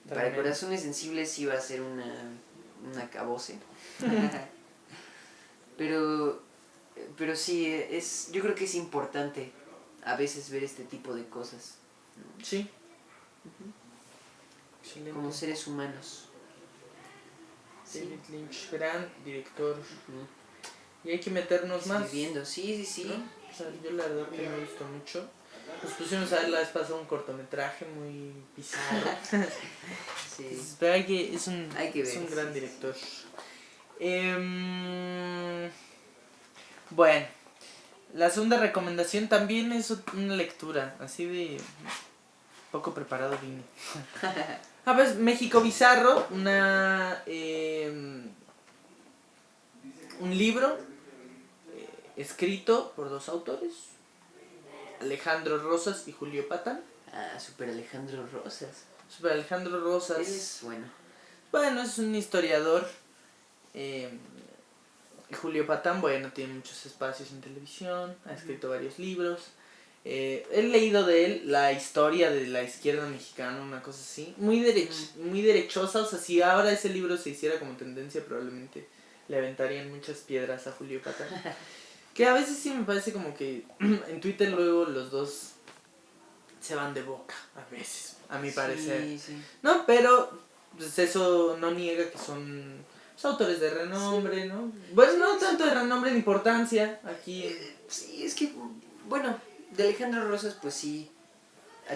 Para corazones sensibles sí va a ser una acabose. pero sí, yo creo que es importante a veces ver este tipo de cosas. Sí. Excelente. Como seres humanos. David Lynch, gran director. Y hay que meternos más. Escribiendo, sí. ¿No? O sea, yo la verdad que me gustó mucho. Nos pusimos a ver la vez pasada un cortometraje muy bizarro. Sí. Pero es un gran director. Bueno, la segunda recomendación también es una lectura, así de poco preparado vine. Pues México Bizarro, un libro escrito por dos autores, Alejandro Rosas y Julio Patán. Super Alejandro Rosas. Super Alejandro Rosas. Es bueno. Bueno, es un historiador. Julio Patán, bueno, tiene muchos espacios en televisión, ha escrito varios libros. He leído de él la historia de la izquierda mexicana, una cosa así. Muy derechosa, o sea, si ahora ese libro se hiciera como tendencia, probablemente le aventarían muchas piedras a Julio Patán. Que a veces sí me parece como que en Twitter luego los dos se van de boca, a veces, a mi parecer. Sí. No, pero pues eso no niega que son autores de renombre, Sí. ¿no? Bueno, no tanto de renombre de importancia aquí. Sí, es que, bueno, de Alejandro Rosas, pues sí,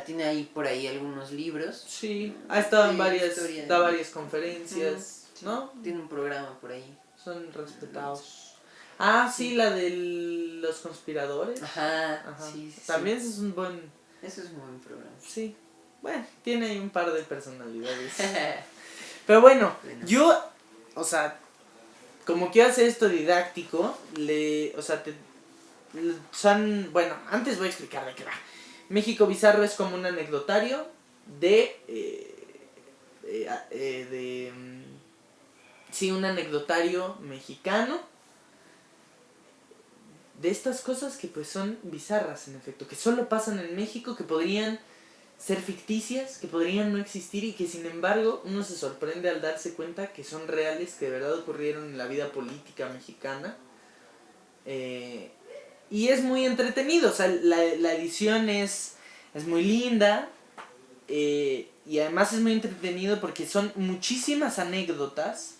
tiene ahí por ahí algunos libros. Sí, ha estado en de varias, historia. da varias conferencias, ¿no? Tiene un programa por ahí. Son respetados. Ah, sí, la de los conspiradores. Ajá. Ajá. Sí. También ese es un buen... Eso es un buen programa. Sí. Bueno, tiene ahí un par de personalidades. Pero bueno, yo, o sea, como quiero hacer esto didáctico, son, bueno, antes voy a explicar de qué va. México Bizarro es como un anecdotario sí, un anecdotario mexicano de estas cosas que pues son bizarras en efecto, que solo pasan en México, que podrían ser ficticias, que podrían no existir y que sin embargo uno se sorprende al darse cuenta que son reales, que de verdad ocurrieron en la vida política mexicana. Y es muy entretenido, o sea, la edición es muy linda y además es muy entretenido porque son muchísimas anécdotas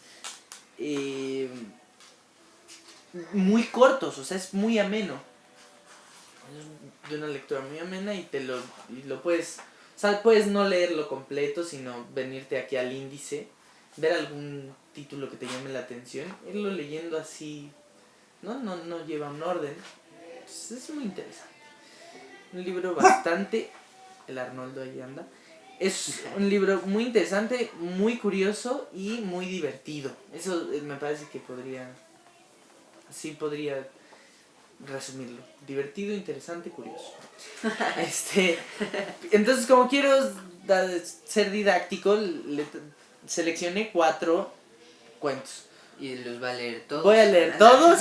muy cortos, o sea, es muy ameno. Es de una lectura muy amena y lo puedes, o sea, puedes no leerlo completo, sino venirte aquí al índice, ver algún título que te llame la atención, irlo leyendo así, no lleva un orden. Entonces, es muy interesante. Un libro bastante... El Arnoldo ahí anda. Es un libro muy interesante, muy curioso y muy divertido. Eso me parece que podría resumirlo. Divertido, interesante, curioso. Entonces, como quiero ser didáctico, seleccioné 4 cuentos. Y los va a leer todos. Voy a leer todos.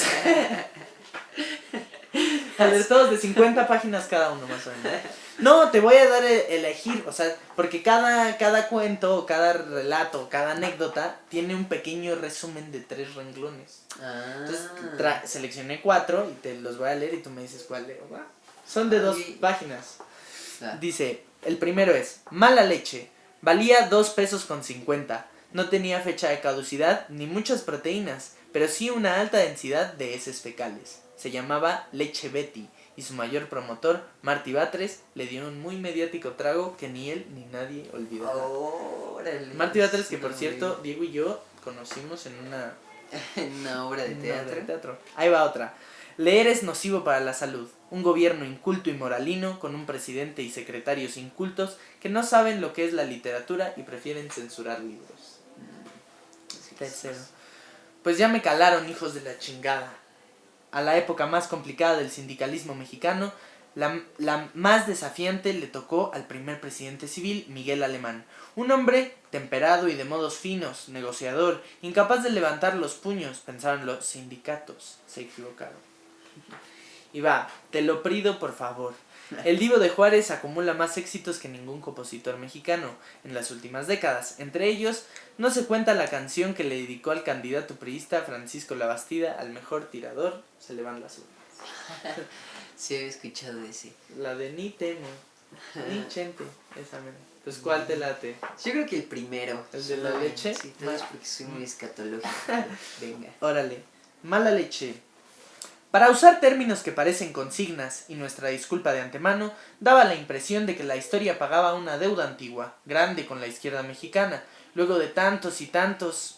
A leer todos de 50 páginas cada uno, más o menos. No, te voy a dar elegir, o sea, porque cada cuento, cada relato, cada anécdota tiene un pequeño resumen de 3 renglones. Entonces seleccioné 4 y te los voy a leer y tú me dices cuál leo, ¿va? Son de 2 páginas. Dice, el primero es, mala leche, valía 2 pesos con 50, no tenía fecha de caducidad ni muchas proteínas, pero sí una alta densidad de heces fecales. Se llamaba Leche Betty y su mayor promotor, Martí Batres, le dio un muy mediático trago que ni él ni nadie olvidará. Martí Batres, que por cierto, Diego y yo conocimos en una obra de teatro. Ahí va otra. Leer es nocivo para la salud. Un gobierno inculto y moralino, con un presidente y secretarios incultos que no saben lo que es la literatura y prefieren censurar libros. Tercero. Pues ya me calaron, hijos de la chingada. A la época más complicada del sindicalismo mexicano, la más desafiante le tocó al primer presidente civil, Miguel Alemán. Un hombre temperado y de modos finos, negociador, incapaz de levantar los puños, pensaban los sindicatos. Se equivocaron. Y va, te lo pido por favor. El Divo de Juárez acumula más éxitos que ningún compositor mexicano en las últimas décadas. Entre ellos, no se cuenta la canción que le dedicó al candidato priista Francisco Labastida al mejor tirador. Se le van las urnas. Sí, había escuchado ese. La de Ni Temo, Ni Chente, esa mera. Pues, ¿cuál te late? Yo creo que el primero. ¿El de la leche? Sí, tal vez porque soy muy escatológico. Venga. Órale. Mala leche. Para usar términos que parecen consignas, y nuestra disculpa de antemano, daba la impresión de que la historia pagaba una deuda antigua, grande con la izquierda mexicana, luego de tantos y tantos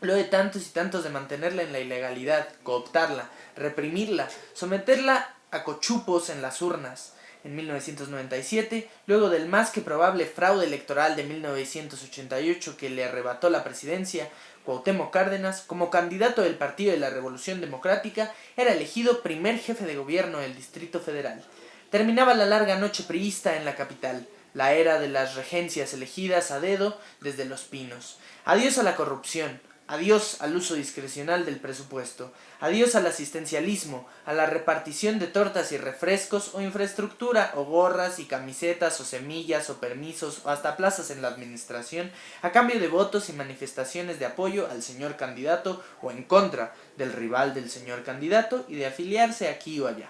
de mantenerla en la ilegalidad, cooptarla, reprimirla, someterla a cochupos en las urnas. En 1997, luego del más que probable fraude electoral de 1988 que le arrebató la presidencia, Cuauhtémoc Cárdenas, como candidato del Partido de la Revolución Democrática, era elegido primer jefe de gobierno del Distrito Federal. Terminaba la larga noche priista en la capital, la era de las regencias elegidas a dedo desde Los Pinos. Adiós a la corrupción, Adiós al uso discrecional del presupuesto. Adiós al asistencialismo, a la repartición de tortas y refrescos o infraestructura o gorras y camisetas o semillas o permisos o hasta plazas en la administración a cambio de votos y manifestaciones de apoyo al señor candidato o en contra del rival del señor candidato y de afiliarse aquí o allá.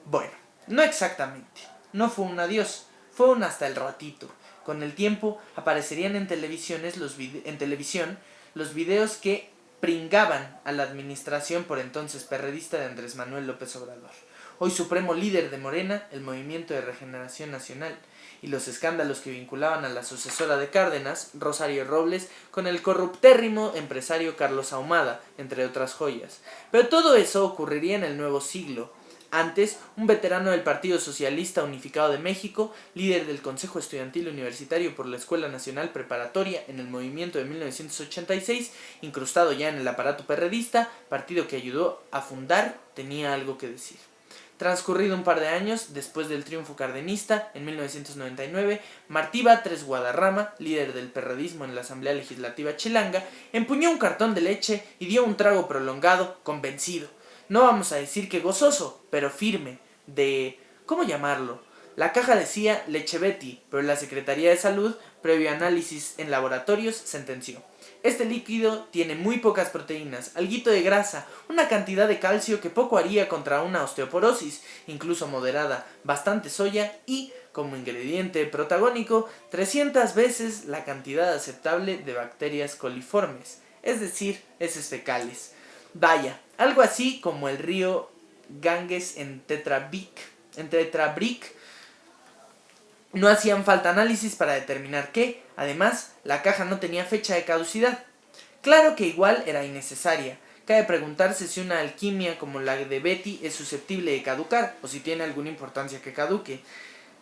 Bueno, no exactamente. No fue un adiós, fue un hasta el ratito. Con el tiempo aparecerían en televisión los videos que pringaban a la administración por entonces perredista de Andrés Manuel López Obrador, hoy supremo líder de Morena, el Movimiento de Regeneración Nacional, y los escándalos que vinculaban a la sucesora de Cárdenas, Rosario Robles, con el corruptérrimo empresario Carlos Ahumada, entre otras joyas. Pero todo eso ocurriría en el nuevo siglo. Antes, un veterano del Partido Socialista Unificado de México, líder del Consejo Estudiantil Universitario por la Escuela Nacional Preparatoria en el movimiento de 1986, incrustado ya en el aparato perredista, partido que ayudó a fundar, tenía algo que decir. Transcurrido un par de años, después del triunfo cardenista, en 1999, Martí Batres Guadarrama, líder del perredismo en la Asamblea Legislativa chilanga, empuñó un cartón de leche y dio un trago prolongado, convencido. No vamos a decir que gozoso, pero firme, de... ¿cómo llamarlo? La caja decía Leche Betty, pero la Secretaría de Salud, previo análisis en laboratorios, sentenció: este líquido tiene muy pocas proteínas, alguito de grasa, una cantidad de calcio que poco haría contra una osteoporosis, incluso moderada, bastante soya y, como ingrediente protagónico, 300 veces la cantidad aceptable de bacterias coliformes, es decir, heces fecales. Vaya, algo así como el río Ganges en Tetra Brick. No hacían falta análisis para determinar que, además, la caja no tenía fecha de caducidad. Claro que igual era innecesaria. Cabe preguntarse si una alquimia como la de Betty es susceptible de caducar, o si tiene alguna importancia que caduque.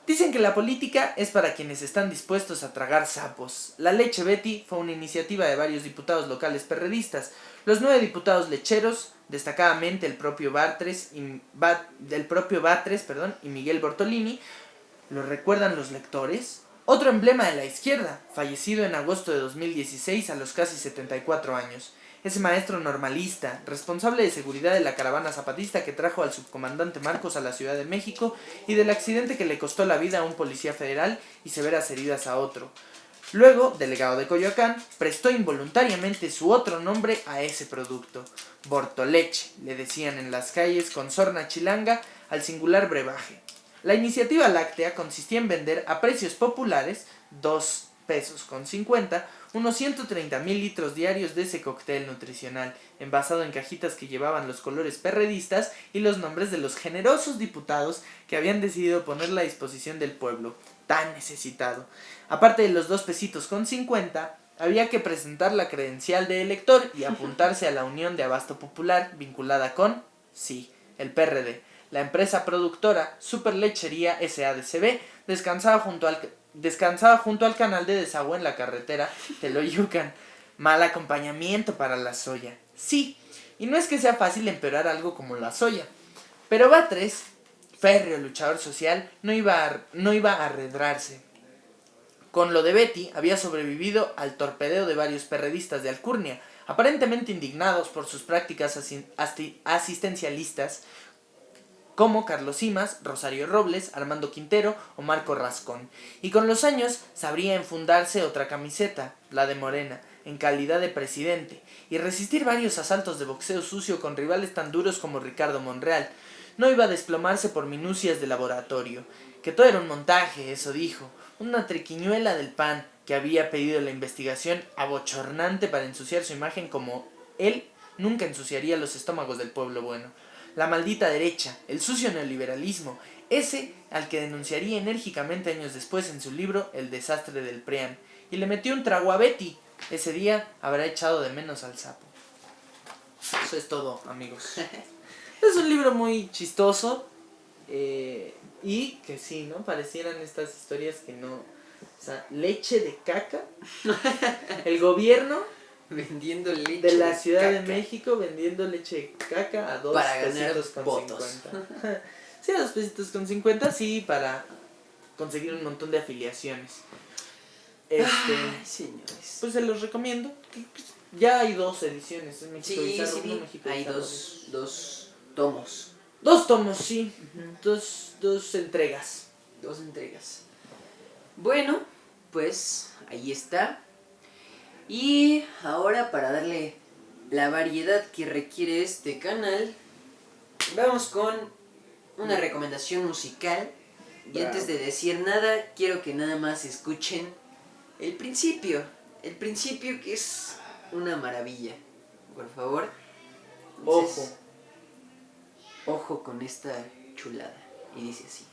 Dicen que la política es para quienes están dispuestos a tragar sapos. La Leche Betty fue una iniciativa de varios diputados locales perredistas. Los 9 diputados lecheros, destacadamente el propio Batres y Miguel Bortolini, ¿lo recuerdan los lectores? Otro emblema de la izquierda, fallecido en agosto de 2016 a los casi 74 años. Ese maestro normalista, responsable de seguridad de la caravana zapatista que trajo al subcomandante Marcos a la Ciudad de México y del accidente que le costó la vida a un policía federal y severas heridas a otro. Luego, delegado de Coyoacán, prestó involuntariamente su otro nombre a ese producto. Bortoleche, le decían en las calles con sorna chilanga al singular brebaje. La iniciativa láctea consistía en vender a precios populares, 2 pesos con 50, unos 130,000 litros diarios de ese cóctel nutricional, envasado en cajitas que llevaban los colores perredistas y los nombres de los generosos diputados que habían decidido ponerla a disposición del pueblo, tan necesitado. Aparte de los 2 pesitos con 50, había que presentar la credencial de elector y apuntarse a la Unión de Abasto Popular, vinculada con, sí, el PRD. La empresa productora Superlechería SADCB descansaba junto al canal de desagüe en la carretera Teloyucan. Mal acompañamiento para la soya. Sí, y no es que sea fácil empeorar algo como la soya. Pero Batres, férreo luchador social, no iba a arredrarse. Con lo de Betty había sobrevivido al torpedeo de varios perredistas de alcurnia, aparentemente indignados por sus prácticas asistencialistas, como Carlos Simas, Rosario Robles, Armando Quintero o Marco Rascón. Y con los años sabría enfundarse otra camiseta, la de Morena, en calidad de presidente, y resistir varios asaltos de boxeo sucio con rivales tan duros como Ricardo Monreal. No iba a desplomarse por minucias de laboratorio, que todo era un montaje, eso dijo, una triquiñuela del PAN que había pedido la investigación abochornante para ensuciar su imagen como él nunca ensuciaría los estómagos del pueblo bueno. La maldita derecha, el sucio neoliberalismo, ese al que denunciaría enérgicamente años después en su libro El desastre del PRIAN, y le metió un trago a Betty. Ese día habrá echado de menos al sapo. Eso es todo, amigos. Es un libro muy chistoso y que sí, ¿no? Parecieran estas historias que no... O sea, leche de caca. El gobierno... vendiendo leche de la Ciudad de caca. México vendiendo leche de caca a 2 para ganar pesitos con votos. 50. Sí, a 2 pesitos con 50, sí, para conseguir un montón de afiliaciones. Ay, señores. Pues se los recomiendo. Ya hay 2 ediciones, es México Sí, Bizarro sí 1, vi. México Hay Bizarro dos tomos. 2 tomos, sí. Ujú. Dos entregas. 2 entregas. Bueno, pues ahí está. Y ahora para darle la variedad que requiere este canal, vamos con una recomendación musical. Y Bravo. antes de decir nada, quiero que nada más escuchen el principio. El principio que es una maravilla. Por favor. Entonces, ojo con esta chulada. Y dice así.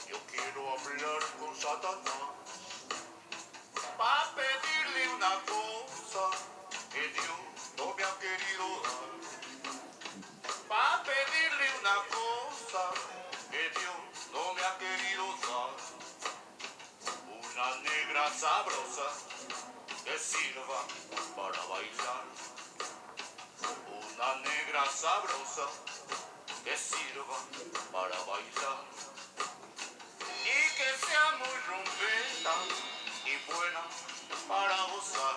Yo quiero hablar con Satanás para pedirle una cosa que Dios no me ha querido dar. Para pedirle una cosa que Dios no me ha querido dar. Una negra sabrosa que sirva para bailar. Una negra sabrosa que sirva para bailar. Y que sea muy rumbera y buena para gozar.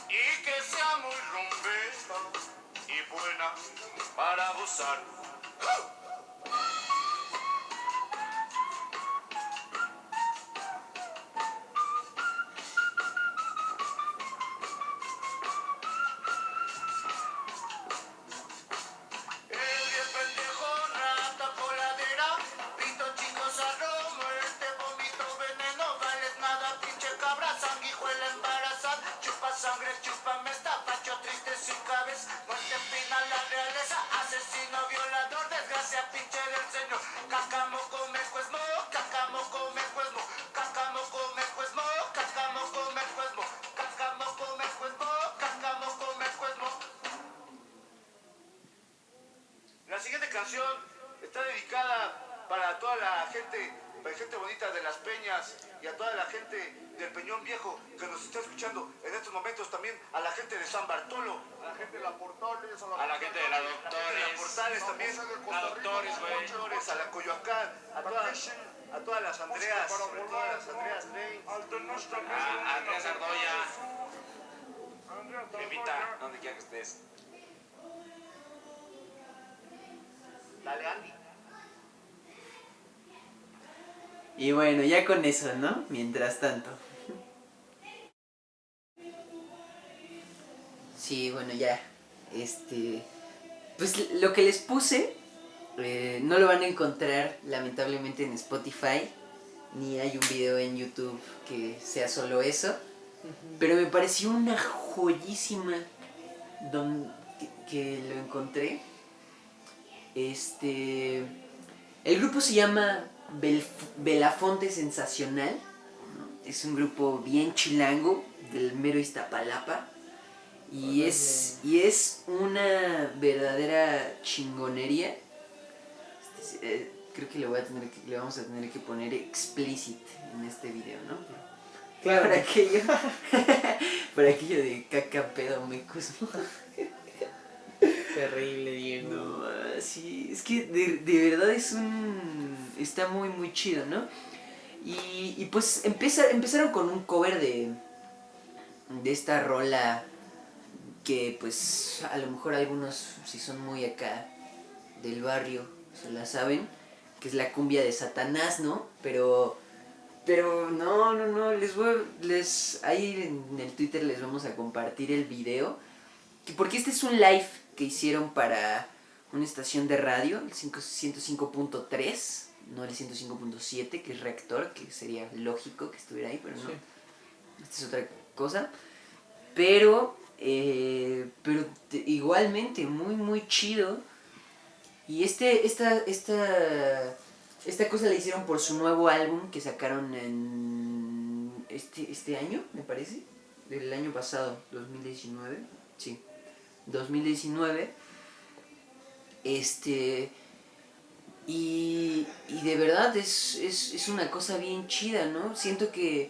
Y que sea muy rumbera y buena para gozar. El bien pendejo, rata coladera, pito chicos a Roma, este vómito veneno, vales nada, pinche cabra, sanguijuela embarazada, chupa sangre, chúpame esta pacho triste sin cabeza, muerte final la realeza, asesino, violador, desgracia, pinche del señor, cacamo come cuesmo, cacamo come cuesmo, cacamo come cuesmo, cacamo come cuesmo, cacamo come cuesmo, cacamo come cuesmo. La siguiente canción está dedicada para toda la gente bonita de Las Peñas y a toda la gente del Peñón Viejo que nos está escuchando en estos momentos, también a la gente de San Bartolo, a la gente de la Portales, a la gente de la Doctores, Portales también, la Doctores, güey, a la Coyoacán, a todas las Andreas, sobre todo a las Andreas Lane, a Andreas Ardoya, Evita, donde quiera que estés. Dale, Andy. Y bueno, ya con eso, ¿no? Mientras tanto. Sí, bueno, ya. Pues lo que les puse, no lo van a encontrar lamentablemente en Spotify, ni hay un video en YouTube que sea solo eso. Pero me pareció una joyísima que lo encontré. El grupo se llama Belafonte Sensacional. Es un grupo bien chilango del mero Iztapalapa. Y es una verdadera chingonería. Creo que le vamos a tener que poner explicit en este video, ¿no? Claro. Por aquello de caca pedo mecos. Terrible, Diego. No, sí, es que de verdad está muy muy chido, ¿no? Y pues empezaron con un cover de esta rola que pues a lo mejor algunos, si son muy acá del barrio, se la saben, que es la cumbia de Satanás, ¿no? Pero no, ahí en el Twitter les vamos a compartir el video, porque este es un live que hicieron para una estación de radio, el 105.3, no el 105.7, que es Reactor, que sería lógico que estuviera ahí, pero no. Sí. Esta es otra cosa. Pero igualmente muy muy chido. Y esta cosa la hicieron por su nuevo álbum que sacaron en este año, me parece. Del año pasado, 2019. Sí, 2019. Y de verdad es una cosa bien chida, ¿no? Siento que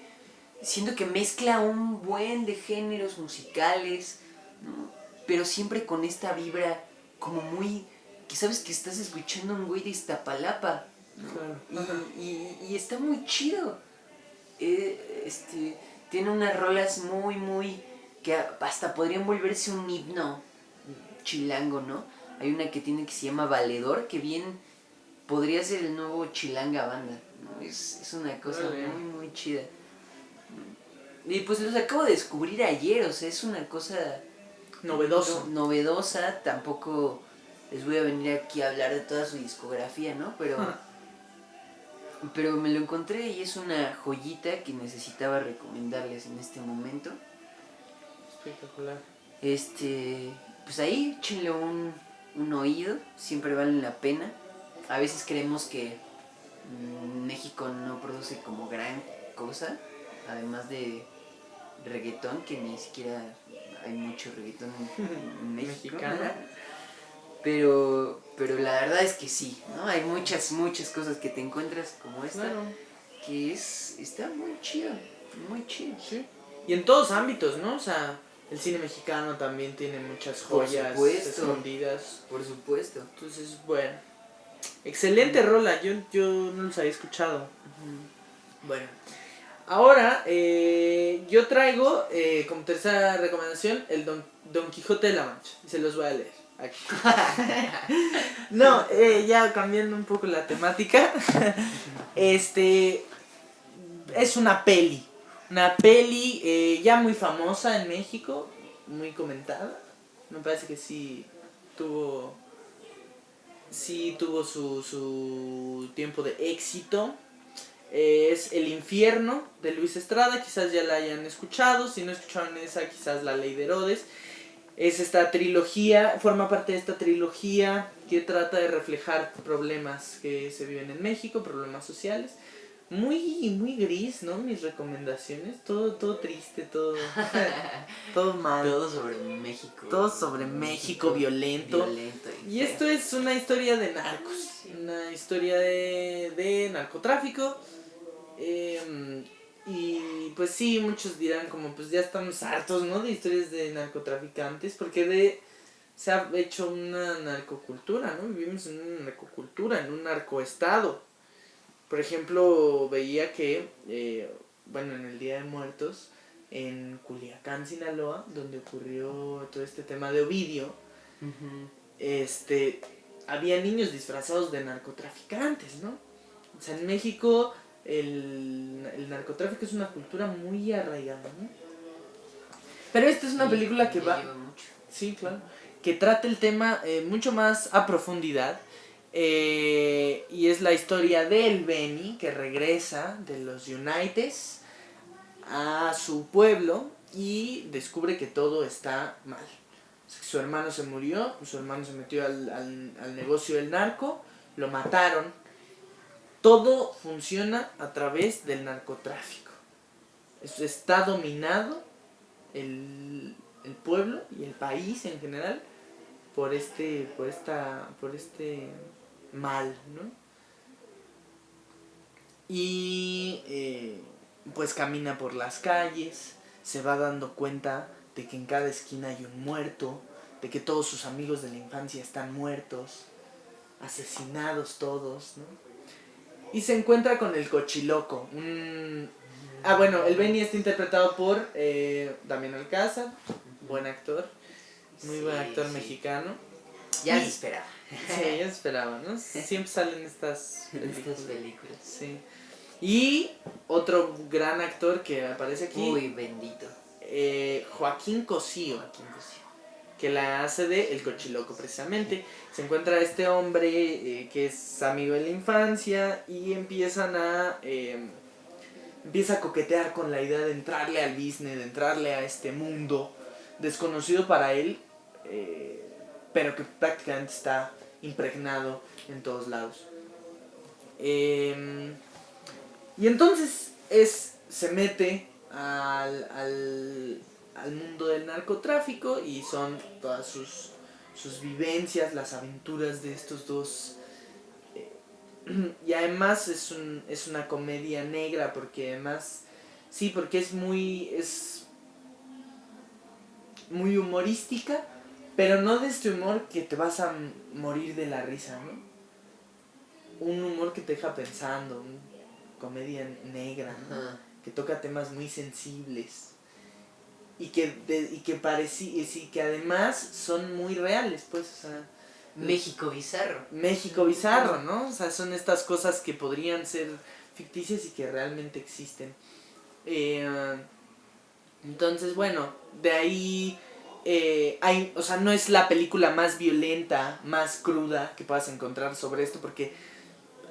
mezcla un buen de géneros musicales, ¿no? Pero siempre con esta vibra como muy... que sabes que estás escuchando a un güey de Iztapalapa, ¿no? Claro. Y está muy chido. Tiene unas rolas muy... que hasta podrían volverse un himno chilango, ¿no? Hay una que tiene que se llama Valedor, que bien podría ser el nuevo Chilanga Banda, ¿no? Es una cosa muy chida. Y pues los acabo de descubrir ayer, o sea, es una cosa novedosa. Tampoco les voy a venir aquí a hablar de toda su discografía, ¿no? Pero me lo encontré y es una joyita que necesitaba recomendarles en este momento. Espectacular. Pues ahí échenle un oído, siempre valen la pena. A veces creemos que México no produce como gran cosa, además de reggaetón, que ni siquiera hay mucho reggaetón en México. Mexicano. Pero la verdad es que sí, ¿no? Hay muchas cosas que te encuentras como esta, Claro. que está muy chido, muy chido. Sí. Y en todos ámbitos, ¿no? O sea, el cine mexicano también tiene muchas Por joyas supuesto. escondidas. Por supuesto. Entonces, bueno. Excelente rola, yo no los había escuchado. Bueno. Ahora, yo traigo como tercera recomendación el Don Quijote de la Mancha. Y se los voy a leer aquí. No, ya cambiando un poco la temática. Es una peli. Una peli ya muy famosa en México, muy comentada. Me parece que sí tuvo su tiempo de éxito. Es El Infierno de Luis Estrada, quizás ya la hayan escuchado, si no escucharon esa, quizás La Ley de Herodes. Es esta trilogía, forma parte de esta trilogía que trata de reflejar problemas que se viven en México, problemas sociales. Muy gris, ¿no? Mis recomendaciones, todo triste, todo mal. Todo sobre México. Todo sobre México violento. Y esto es una historia de narcos, una historia de narcotráfico. Y pues sí, muchos dirán como pues ya estamos hartos, ¿no? De historias de narcotraficantes, porque se ha hecho una narcocultura, ¿no? Vivimos en una narcocultura, en un narcoestado. Por ejemplo, veía que, en el Día de Muertos, en Culiacán, Sinaloa, donde ocurrió todo este tema de Ovidio, había niños disfrazados de narcotraficantes, ¿no? O sea, en México el narcotráfico es una cultura muy arraigada, ¿no? Pero esta es una película que va... Sí, claro. Que trata el tema mucho más a profundidad. Y es la historia del Benny que regresa de los Unites a su pueblo y descubre que todo está mal. O sea, su hermano se murió, su hermano se metió al negocio del narco, lo mataron. Todo funciona a través del narcotráfico. Está dominado el pueblo y el país en general por este mal, ¿no? Y pues camina por las calles, se va dando cuenta de que en cada esquina hay un muerto, de que todos sus amigos de la infancia están muertos, asesinados todos, ¿no? Y se encuentra con el Cochiloco. El Benny está interpretado por Damián Alcázar, buen actor, muy buen actor mexicano. Ya se esperaba. Sí, ya se esperaba, ¿no? Siempre salen estas películas. Sí. Y otro gran actor que aparece aquí. Uy, bendito. Joaquín Cosío. Que la hace de El Cochiloco precisamente. Se encuentra este hombre que es amigo de la infancia y empieza a coquetear con la idea de entrarle al business, de entrarle a este mundo desconocido para él, pero que prácticamente está impregnado en todos lados. Y entonces se mete al mundo del narcotráfico y son todas sus vivencias, las aventuras de estos dos. Y además es una comedia negra porque además, sí, porque es muy humorística, pero no de este humor que te vas a morir de la risa, ¿no? Un humor que te deja pensando, una comedia negra, ¿no? Ajá. Que toca temas muy sensibles y que además son muy reales, pues, o sea, México bizarro. México bizarro, ¿no? O sea, son estas cosas que podrían ser ficticias y que realmente existen. Entonces, bueno, de ahí o sea, no es la película más violenta, más cruda que puedas encontrar sobre esto, porque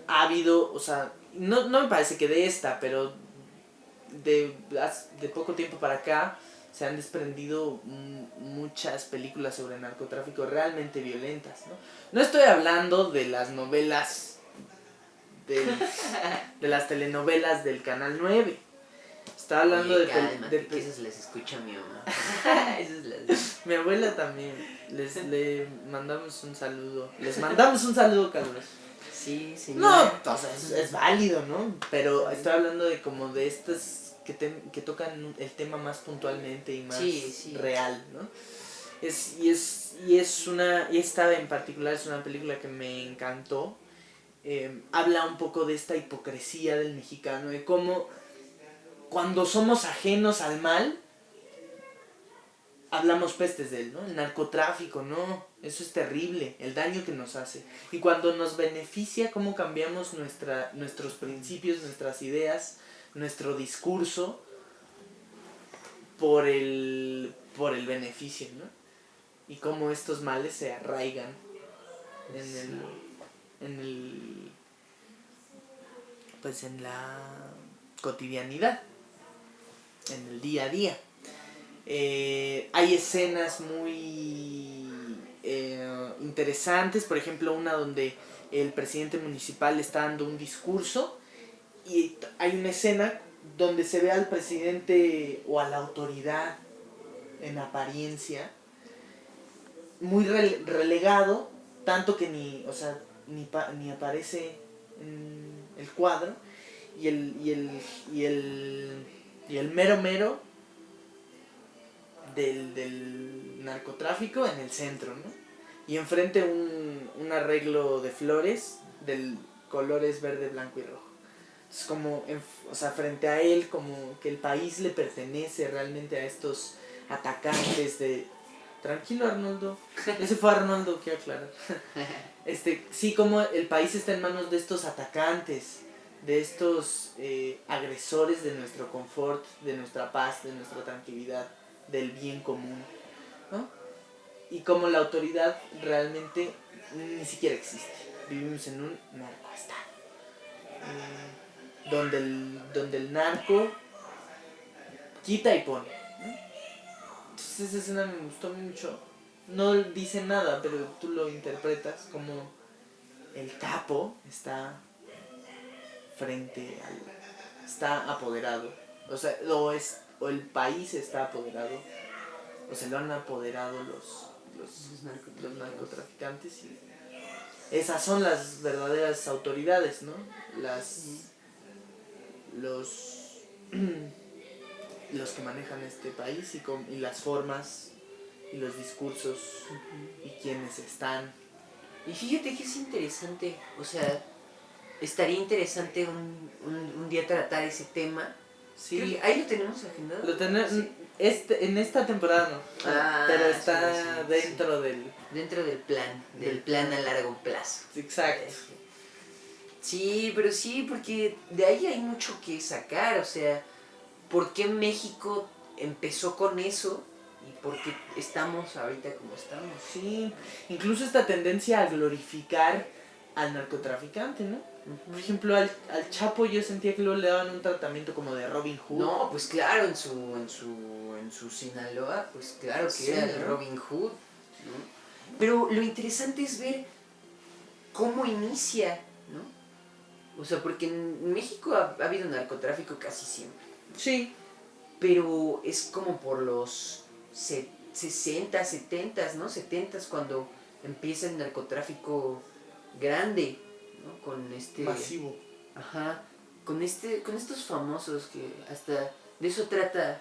ha habido, o sea, no me parece que de esta, pero de poco tiempo para acá se han desprendido muchas películas sobre narcotráfico realmente violentas, ¿no? No estoy hablando de las novelas, de las telenovelas del Canal 9. Estaba hablando Oye, de cálmate, que esas las escucha mi mamá. Esas las... mi abuela también. Le mandamos un saludo. Les mandamos un saludo caluroso. Sí, No, señora. o sea, es válido, ¿no? Pero estoy hablando de como de estas que tocan el tema más puntualmente y más Sí. real, ¿no? Y esta en particular es una película que me encantó. Habla un poco de esta hipocresía del mexicano, de cómo cuando somos ajenos al mal, hablamos pestes de él, ¿no? El narcotráfico, no, eso es terrible, el daño que nos hace. Y cuando nos beneficia, cómo cambiamos nuestros principios, nuestras ideas, nuestro discurso por el beneficio, ¿no? Y cómo estos males se arraigan pues en la cotidianidad, en el día a día. Hay escenas muy interesantes, por ejemplo una donde el presidente municipal está dando un discurso y hay una escena donde se ve al presidente o a la autoridad en apariencia muy relegado, tanto que ni aparece en el cuadro y el mero del narcotráfico en el centro, ¿no? Y enfrente un arreglo de flores del colores verde, blanco y rojo. Es como, o sea, frente a él, como que el país le pertenece realmente a estos atacantes de... Tranquilo, Arnoldo. Ese fue Arnoldo, quiero aclarar. Sí, como el país está en manos de estos atacantes, de estos agresores de nuestro confort, de nuestra paz, de nuestra tranquilidad, del bien común, ¿no? Y como la autoridad realmente ni siquiera existe. Vivimos en un narcoestado. Donde el narco quita y pone, ¿no? Entonces esa escena me gustó mucho. No dice nada, pero tú lo interpretas como el capo está está apoderado. O sea, o el país está apoderado. O se lo han apoderado los narcotraficantes y esas son las verdaderas autoridades, ¿no? Los que manejan este país y las formas y los discursos y quienes están. Y fíjate que es interesante, o sea, estaría interesante un día tratar ese tema. Sí, Creo que ahí lo tenemos agendado. Sí. En esta temporada no, pero está sí. dentro del... Dentro del plan a largo plazo. Exacto. Sí, pero sí, porque de ahí hay mucho que sacar, o sea, ¿por qué México empezó con eso y por qué estamos ahorita como estamos? Sí, incluso esta tendencia a glorificar al narcotraficante, ¿no? Uh-huh. Por ejemplo, al Chapo yo sentía que luego le daban un tratamiento como de Robin Hood. No, pues claro, en su Sinaloa, pues claro que sí, era el ¿no? Robin Hood, ¿no? Pero lo interesante es ver cómo inicia, ¿no? O sea, porque en México ha habido narcotráfico casi siempre. Sí. Pero es como por los 60, 70, ¿no? 70 cuando empieza el narcotráfico grande, ¿no? Con Masivo. Ajá. Con estos famosos que hasta de eso trata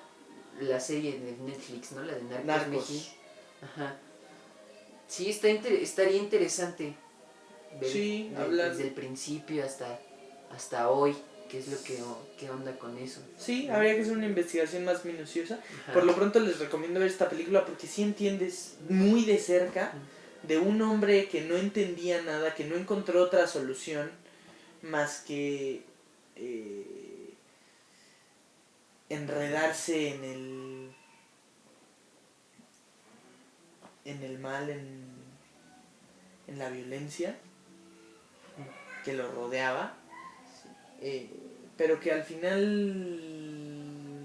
la serie de Netflix, ¿no? La de Narcos. México. Ajá. Sí, estaría interesante ver Sí, desde el principio hasta hoy qué es lo qué onda con eso. Sí, habría que hacer una investigación más minuciosa. Ajá. Por lo pronto les recomiendo ver esta película porque sí entiendes muy de cerca de un hombre que no entendía nada, que no encontró otra solución más que enredarse en el mal, en la violencia que lo rodeaba, pero que al final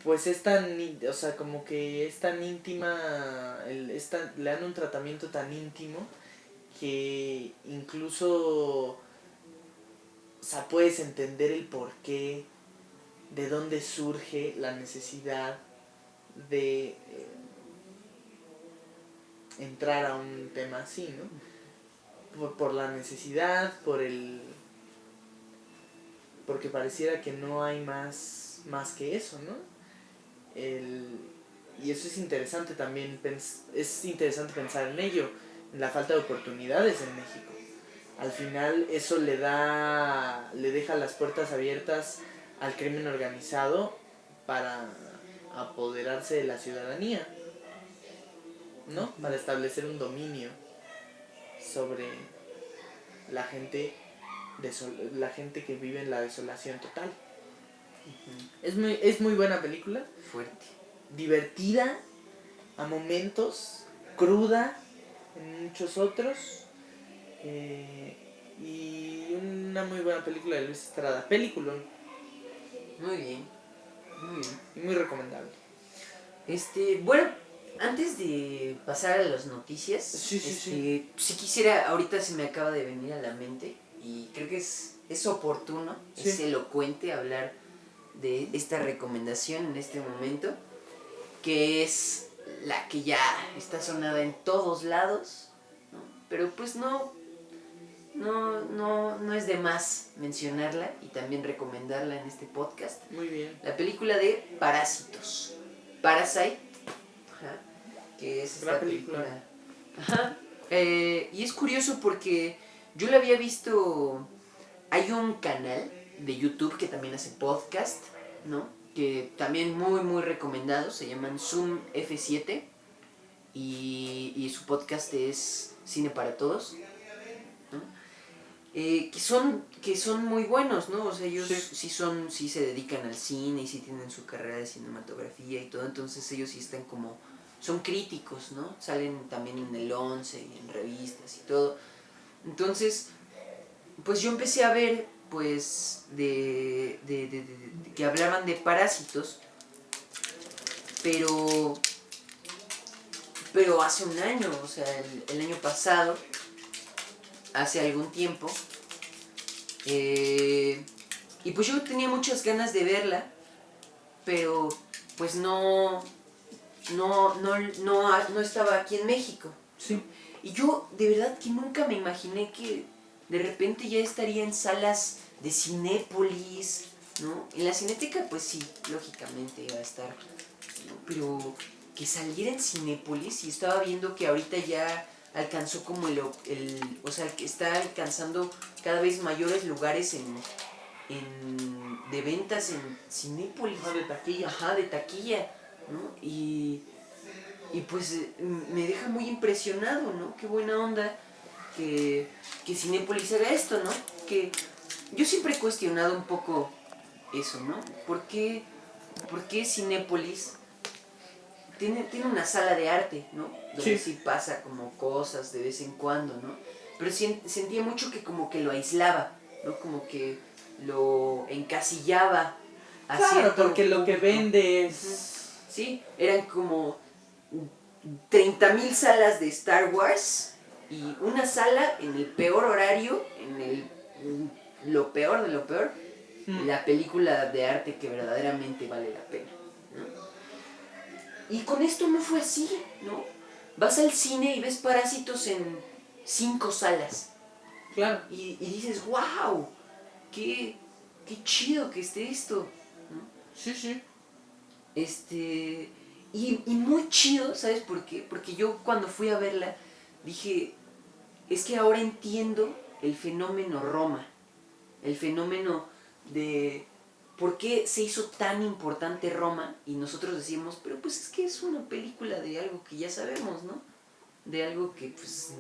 pues es tan, o sea, como que es tan íntima, le dan un tratamiento tan íntimo que incluso, o sea, puedes entender el porqué, de dónde surge la necesidad de entrar a un tema así, ¿no? Por la necesidad, porque pareciera que no hay más que eso, ¿no? Y eso es interesante también, es interesante pensar en ello, en la falta de oportunidades en México. Al final eso le deja las puertas abiertas al crimen organizado para apoderarse de la ciudadanía, ¿no? Para establecer un dominio sobre la gente que vive en la desolación total. Es muy buena película. Fuerte. Divertida a momentos, cruda en muchos otros. Y una muy buena película de Luis Estrada. Peliculón. Muy bien. Muy bien. Y muy recomendable. Bueno, antes de pasar a las noticias, sí quisiera, ahorita se me acaba de venir a la mente y creo que es oportuno, es elocuente hablar de esta recomendación en este momento, que es la que ya está sonada en todos lados, ¿no? Pero pues no es de más mencionarla y también recomendarla en este podcast. Muy bien. La película de Parásitos. Parasite, ajá, que es esta película. Ajá. Y es curioso porque yo la había visto. Hay un canal de YouTube que también hace podcast, ¿no? Que también muy, muy recomendado. Se llaman Zoom F7. Y su podcast es Cine para Todos, ¿no? Que son muy buenos, ¿no? O sea, ellos sí se dedican al cine y sí tienen su carrera de cinematografía y todo, entonces ellos sí están como, son críticos, ¿no? Salen también en el 11 y en revistas y todo. Entonces, pues yo empecé a ver, pues, de que hablaban de Parásitos, pero hace un año, o sea, el año pasado, hace algún tiempo. Y pues yo tenía muchas ganas de verla, pero pues no estaba aquí en México. Sí. Y yo de verdad que nunca me imaginé que de repente ya estaría en salas de Cinépolis, ¿no? En la Cineteca pues sí, lógicamente iba a estar, ¿no? Pero que saliera en Cinépolis, y estaba viendo que ahorita ya alcanzó como o sea, que está alcanzando cada vez mayores lugares de ventas en Cinépolis. De taquilla. Ajá, de taquilla, ¿no? Y pues me deja muy impresionado, ¿no? Qué buena onda que Cinépolis haga esto, ¿no? Que yo siempre he cuestionado un poco eso, ¿no? ¿Por qué Cinépolis tiene una sala de arte, ¿no? Donde sí pasa como cosas de vez en cuando, ¿no? Pero sentía mucho que como que lo aislaba, ¿no? Como que lo encasillaba. Claro, porque lo que vende es... Sí, eran como 30,000 salas de Star Wars Y una sala en el peor horario, lo peor de lo peor, la película de arte que verdaderamente vale la pena, ¿no? Y con esto no fue así, ¿no? Vas al cine y ves Parásitos en 5 salas. Claro. Y dices, wow, qué chido que esté esto, ¿no? Sí, sí. Y muy chido, ¿sabes por qué? Porque yo cuando fui a verla dije, es que ahora entiendo el fenómeno Roma, el fenómeno de por qué se hizo tan importante Roma y nosotros decíamos, pero pues es que es una película de algo que ya sabemos, ¿no? De algo que pues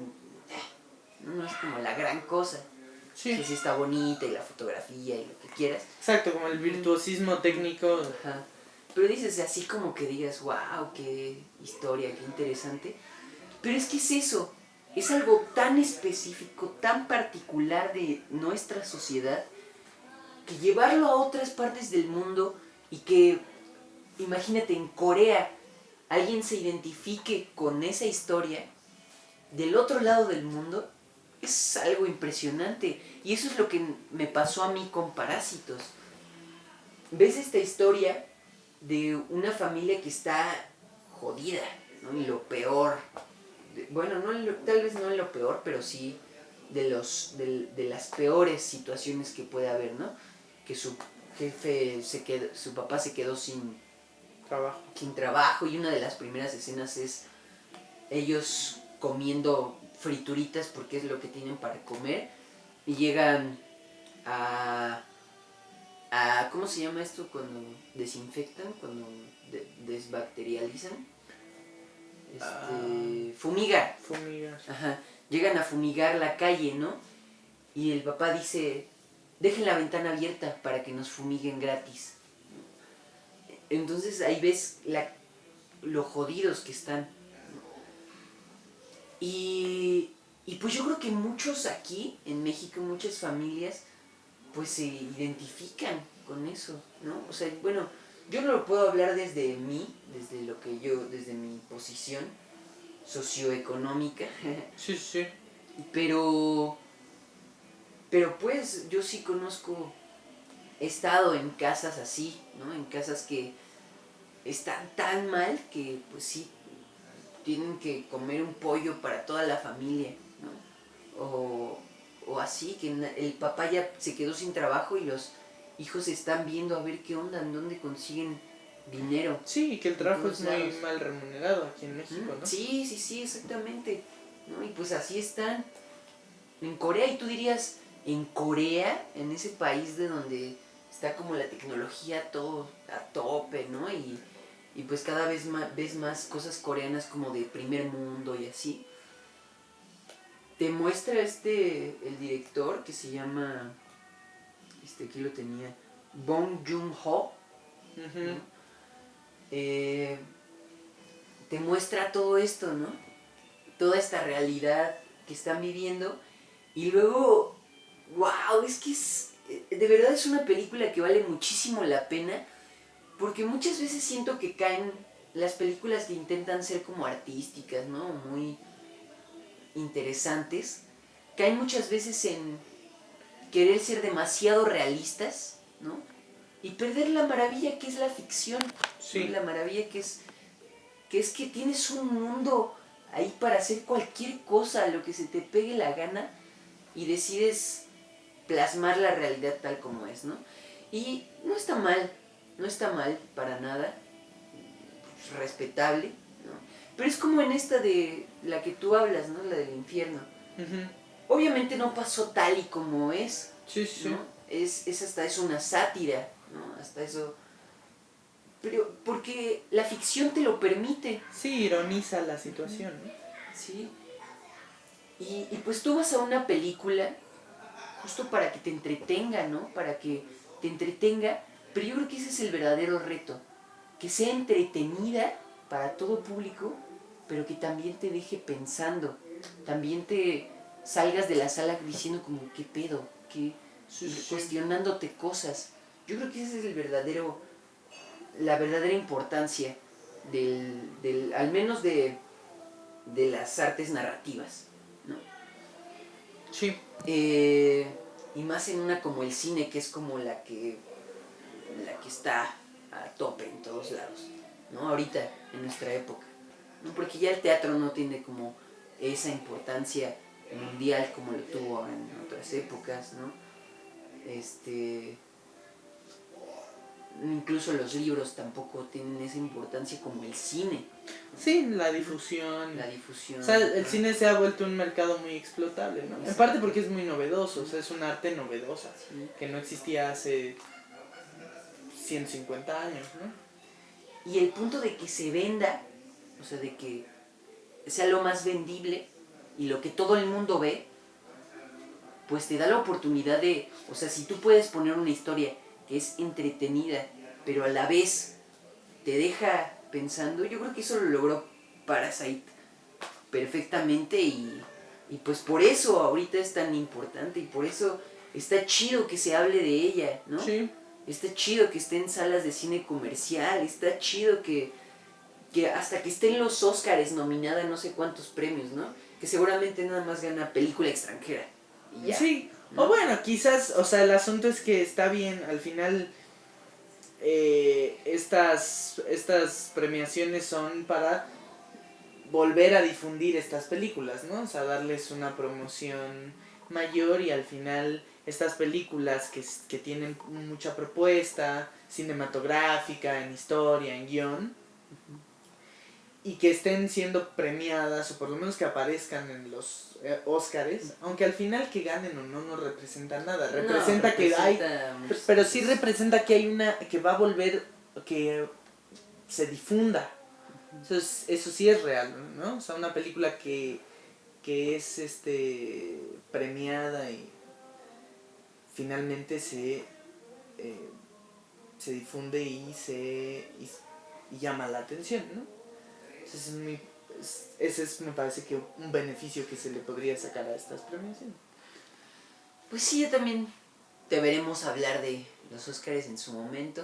no es como la gran cosa. Sí. Que sí está bonita y la fotografía y lo que quieras. Exacto, como el virtuosismo técnico. Ajá. Pero dices así como que digas, wow, qué historia, qué interesante. Pero es que es eso, es algo tan específico, tan particular de nuestra sociedad, que llevarlo a otras partes del mundo y que, imagínate, en Corea alguien se identifique con esa historia del otro lado del mundo, es algo impresionante. Y eso es lo que me pasó a mí con Parásitos. Ves esta historia de una familia que está jodida, ¿no? Y lo peor, bueno, tal vez no en lo peor, pero sí de las peores situaciones que puede haber, ¿no? Que su jefe su papá se quedó sin trabajo y una de las primeras escenas es ellos comiendo frituritas porque es lo que tienen para comer y llegan a ¿cómo se llama esto cuando desinfectan, cuando desbacterializan? Fumigar. Fumigar. Ajá. Llegan a fumigar la calle, ¿no? Y el papá dice, dejen la ventana abierta para que nos fumiguen gratis. Entonces ahí ves lo jodidos que están. Y pues yo creo que muchos aquí, en México, muchas familias, pues se identifican con eso, ¿no? O sea, bueno, yo no lo puedo hablar desde mí, desde mi posición socioeconómica. Sí, sí. Pero pues yo sí conozco, he estado en casas así, ¿no? En casas que están tan mal que pues sí, tienen que comer un pollo para toda la familia, ¿no? O así, que el papá ya se quedó sin trabajo y los hijos están viendo a ver qué onda, en dónde consiguen dinero. Sí, que el trabajo es muy mal remunerado aquí en México, ¿no? Sí, exactamente, ¿no? Y pues así están en Corea, y tú dirías, en Corea, en ese país de donde está como la tecnología todo a tope, ¿no? Y pues cada vez más, ves más cosas coreanas como de primer mundo y así. Te muestra el director que se llama, aquí lo tenía, Bong Joon-ho, Uh-huh. ¿no? Te muestra todo esto, ¿no? Toda esta realidad que están viviendo. Y luego, wow, es que de verdad es una película que vale muchísimo la pena. Porque muchas veces siento que caen las películas que intentan ser como artísticas, ¿no? Muy interesantes. Caen muchas veces en querer ser demasiado realistas, ¿no? Y perder la maravilla que es la ficción. Sí. ¿No? La maravilla que es que tienes un mundo ahí para hacer cualquier cosa, lo que se te pegue la gana, y decides plasmar la realidad tal como es, ¿no? Y no está mal para nada, es respetable, ¿no? Pero es como en esta de la que tú hablas, ¿no? La del infierno. Uh-huh. Obviamente no pasó tal y como es, Sí, sí. ¿no? Es una sátira, ¿no? Hasta eso. Pero porque la ficción te lo permite. Sí, ironiza la situación, ¿no? Sí. Y pues tú vas a una película justo para que te entretenga, ¿no? Para que te entretenga. Pero yo creo que ese es el verdadero reto. Que sea entretenida para todo público, pero que también te deje pensando. También te salgas de la sala diciendo como, ¿qué pedo? Cuestionándote cosas. Yo creo que ese es la verdadera importancia al menos de las artes narrativas, Sí. Y más en una como el cine, que es como la que está a tope en todos lados, ¿no? Ahorita, en nuestra época, ¿no? Porque ya el teatro no tiene como esa importancia mundial como lo tuvo en otras épocas, ¿no? Incluso los libros tampoco tienen esa importancia como el cine. Sí, la difusión. La difusión. O sea, el cine se ha vuelto un mercado muy explotable, ¿no? En parte porque es muy novedoso, o sea, es un arte novedosa, Sí. que no existía hace 150 años, ¿no? Y el punto de que se venda, o sea, de que sea lo más vendible y lo que todo el mundo ve, pues te da la oportunidad de, o sea, si tú puedes poner una historia que es entretenida, pero a la vez te deja pensando, yo creo que eso lo logró Parasite perfectamente y pues por eso ahorita es tan importante y por eso está chido que se hable de ella, ¿no? Sí. Está chido que esté en salas de cine comercial, está chido que hasta que esté en los Óscares nominada a no sé cuántos premios, ¿no? Que seguramente nada más gana película extranjera. Y ya, Sí, ¿no? o bueno, quizás, o sea, el asunto es que está bien, al final estas premiaciones son para volver a difundir estas películas, ¿no? O sea, darles una promoción mayor y al final estas películas que tienen mucha propuesta cinematográfica, en historia, en guión, y que estén siendo premiadas o por lo menos que aparezcan en los Óscares, aunque al final que ganen o no representa nada, representa que hay, pero sí representa que hay una, que va a volver, que se difunda. Eso sí es real, ¿no? O sea, una película que es premiada y finalmente se difunde y llama la atención, ¿no? Ese es, me parece que un beneficio que se le podría sacar a estas premiaciones. Pues sí, yo también deberemos hablar de los Óscares en su momento,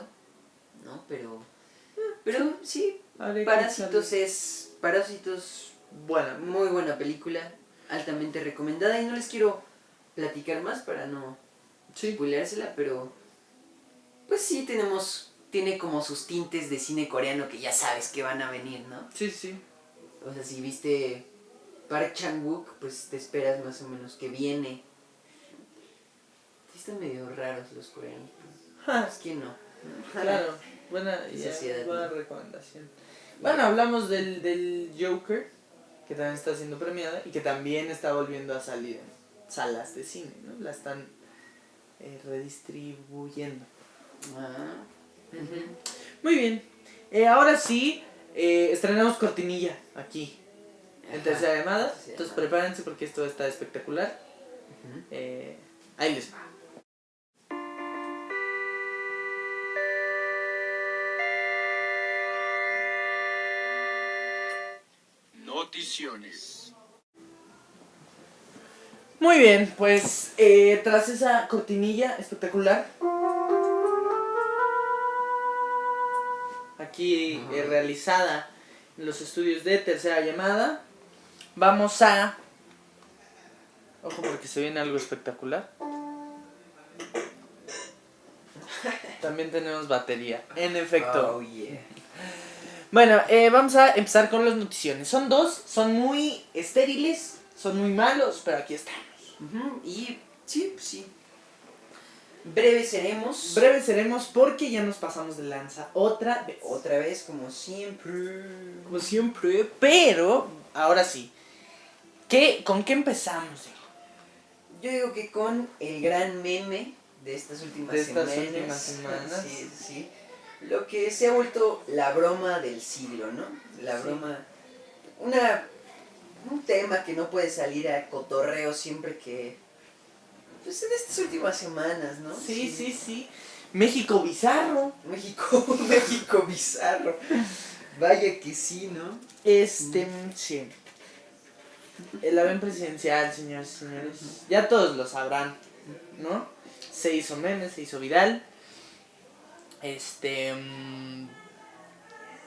¿no? Pero sí, Parásitos, Bueno, muy buena película, altamente recomendada y no les quiero platicar más para no spoileársela, pero pues sí tiene como sus tintes de cine coreano que ya sabes que van a venir, ¿no? Sí, sí. O sea, si viste Park Chan-wook, pues te esperas más o menos que viene. Sí están medio raros los coreanos, pero pues quién no. Claro, buena recomendación. Bueno, hablamos del Joker, que también está siendo premiada y que también está volviendo a salir en salas de cine, ¿no? La están redistribuyendo. Muy bien. Ahora sí, estrenamos cortinilla aquí en Tercera Llamada. Entonces prepárense porque esto está espectacular. Ahí les va. Noticiones. Muy bien, pues tras esa cortinilla espectacular, aquí realizada en los estudios de Tercera Llamada, vamos a... Ojo porque se viene algo espectacular. También tenemos batería, en efecto. Oh, yeah. Bueno, vamos a empezar con las noticiones. Son dos, son muy estériles, son muy malos, pero aquí estamos. Y sí. Breves seremos porque ya nos pasamos de lanza otra vez. Como siempre. Como siempre, pero ahora sí. ¿Con qué empezamos? Yo digo que con el gran meme de estas últimas semanas. Sí. Lo que se ha vuelto la broma del siglo, ¿no? La broma... Un tema que no puede salir a cotorreo siempre que... Pues en estas últimas semanas, ¿no? Sí. México bizarro. México bizarro. Vaya que sí, ¿no? Sí. El avión presidencial, señores y señores. Ya todos lo sabrán, ¿no? Se hizo meme, se hizo viral.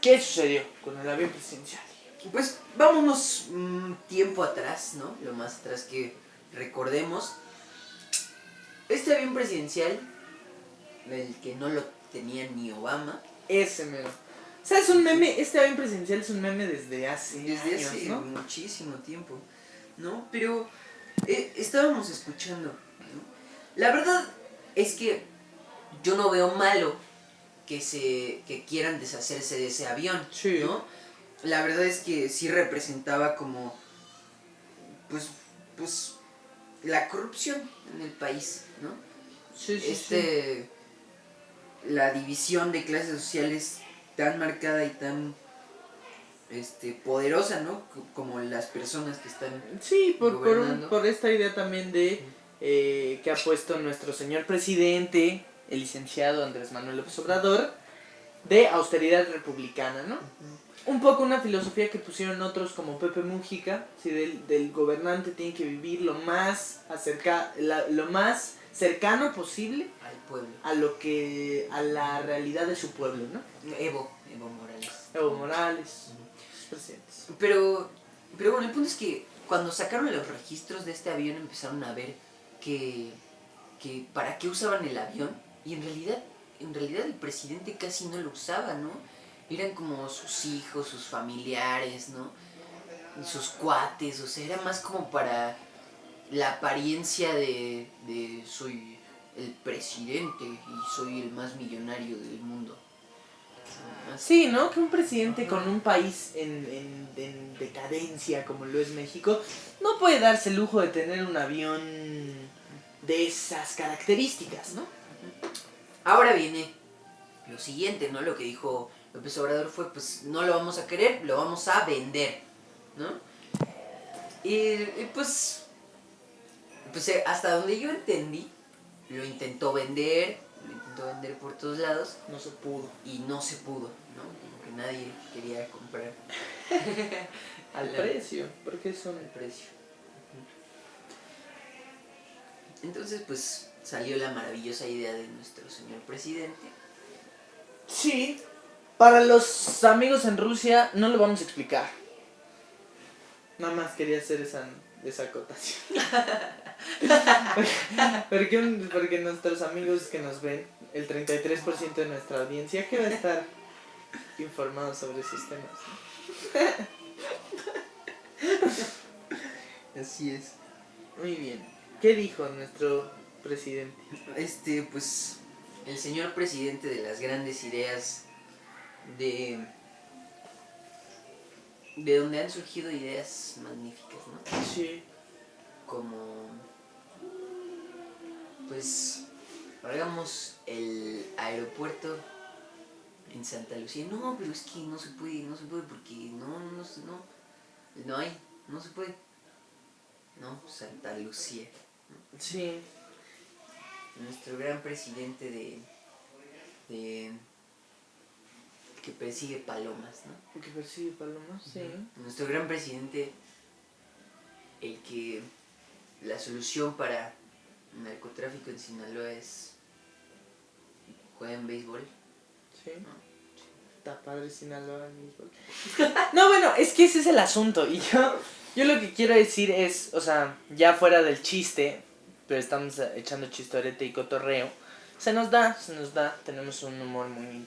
¿Qué sucedió con el avión presidencial? Pues vámonos tiempo atrás, ¿no? Lo más atrás que recordemos. Este avión presidencial, el que no lo tenía ni Obama. Ese mero. O sea, es un meme, este avión presidencial es un meme desde hace Desde años, hace ¿no? muchísimo tiempo, ¿no? Pero estábamos escuchando, ¿no? La verdad es que yo no veo malo que quieran deshacerse de ese avión, Sí. ¿no? La verdad es que sí representaba como, pues, la corrupción en el país, ¿no? Sí, sí, sí. La división de clases sociales tan marcada y tan poderosa, ¿no? Como las personas que están Sí, gobernando. por esta idea también de que ha puesto nuestro señor presidente, el licenciado Andrés Manuel López Obrador, de austeridad republicana, ¿no? Un poco una filosofía que pusieron otros como Pepe Mújica, si del gobernante tiene que vivir lo más cercano posible Al pueblo. a la realidad de su pueblo, ¿no? Evo Morales. Evo Morales, presidentes. Pero bueno, el punto es que cuando sacaron los registros de este avión empezaron a ver que para qué usaban el avión y en realidad el presidente casi no lo usaba, ¿no? Eran como sus hijos, sus familiares, ¿no? Sus cuates, o sea, era más como para la apariencia de soy el presidente y soy el más millonario del mundo. Sí, ¿no? Que un presidente con un país en decadencia como lo es México no puede darse el lujo de tener un avión de esas características, ¿no? Ahora viene lo siguiente, ¿no? Lo que dijo López Obrador fue, pues no lo vamos a querer, lo vamos a vender, ¿no? Y pues hasta donde yo entendí, lo intentó vender por todos lados. No se pudo. Y no se pudo, ¿no? Como que nadie quería comprar. Al precio, porque son el precio. Entonces, pues salió la maravillosa idea de nuestro señor presidente. Sí, para los amigos en Rusia no lo vamos a explicar. Nada más quería hacer esa acotación. porque nuestros amigos que nos ven, el 33% de nuestra audiencia, que va a estar informado sobre esos temas, ¿no? Así es. Muy bien. ¿Qué dijo nuestro presidente? Pues el señor presidente de las grandes ideas de donde han surgido ideas magníficas, ¿no? Sí. Como pues hagamos el aeropuerto en Santa Lucía. No, pero es que no se puede porque no se puede. No, Santa Lucía. Sí. Nuestro gran presidente de que persigue palomas, ¿no? ¿Que persigue palomas? Sí. Nuestro gran presidente, el que la solución para el narcotráfico en Sinaloa es juegan béisbol. Sí. ¿No? Está padre Sinaloa en béisbol. No, bueno, es que ese es el asunto. Y yo lo que quiero decir es, o sea, ya fuera del chiste, pero estamos echando chistorete y cotorreo. Se nos da, tenemos un humor muy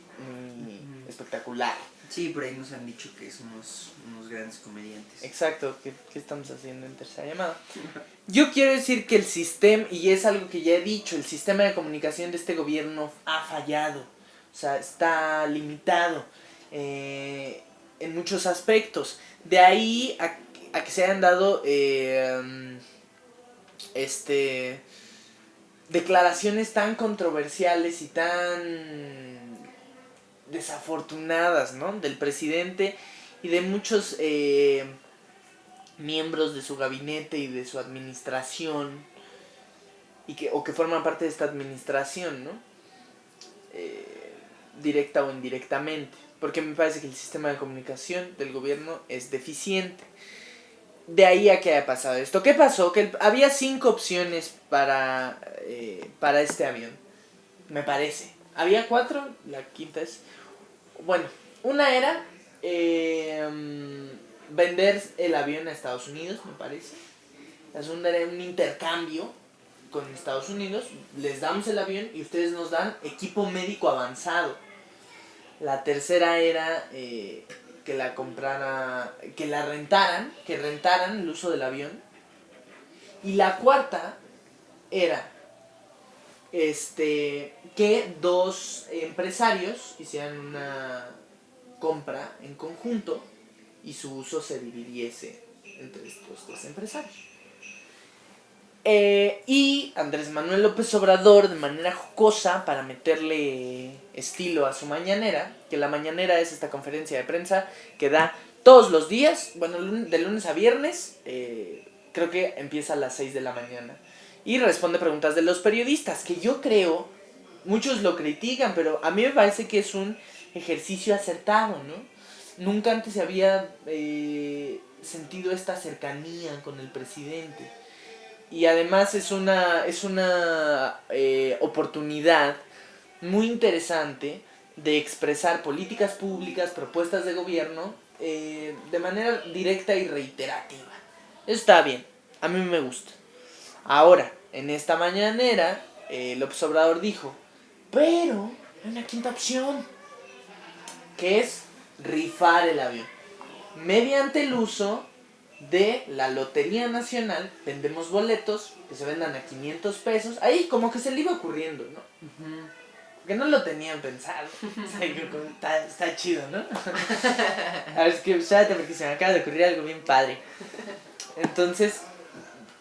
espectacular. Sí, por ahí nos han dicho que somos unos grandes comediantes. Exacto, ¿qué estamos haciendo en tercera llamada? Yo quiero decir que el sistema, y es algo que ya he dicho, el sistema de comunicación de este gobierno ha fallado. O sea, está limitado en muchos aspectos. De ahí a que se hayan dado declaraciones tan controversiales y tan desafortunadas, ¿no? Del presidente y de muchos miembros de su gabinete y de su administración o que forman parte de esta administración, ¿no? Directa o indirectamente, porque me parece que el sistema de comunicación del gobierno es deficiente. De ahí a que haya pasado esto. ¿Qué pasó? Que había 5 opciones para este avión, me parece. Había 4, la quinta es... Bueno, una era vender el avión a Estados Unidos, me parece. La segunda era un intercambio con Estados Unidos. Les damos el avión y ustedes nos dan equipo médico avanzado. La tercera era que la comprara, que la rentaran, que rentaran el uso del avión. Y la cuarta era que dos empresarios hicieran una compra en conjunto y su uso se dividiese entre estos dos empresarios. Y Andrés Manuel López Obrador, de manera jocosa, para meterle estilo a su mañanera, que la mañanera es esta conferencia de prensa que da todos los días, bueno, de lunes a viernes, creo que empieza a las 6 de la mañana. Y responde preguntas de los periodistas, que yo creo, muchos lo critican, pero a mí me parece que es un ejercicio acertado, ¿no? Nunca antes se había sentido esta cercanía con el presidente. Y además es una oportunidad muy interesante de expresar políticas públicas, propuestas de gobierno, de manera directa y reiterativa. Está bien, a mí me gusta. Ahora, en esta mañanera, López Obrador dijo, pero hay una quinta opción, que es rifar el avión. Mediante el uso de la Lotería Nacional, vendemos boletos que se vendan a 500 pesos. Ahí como que se le iba ocurriendo, ¿no? Ujú. Que no lo tenían pensado. O sea, está chido, ¿no? A ver, es que espérate porque se me acaba de ocurrir algo bien padre. Entonces,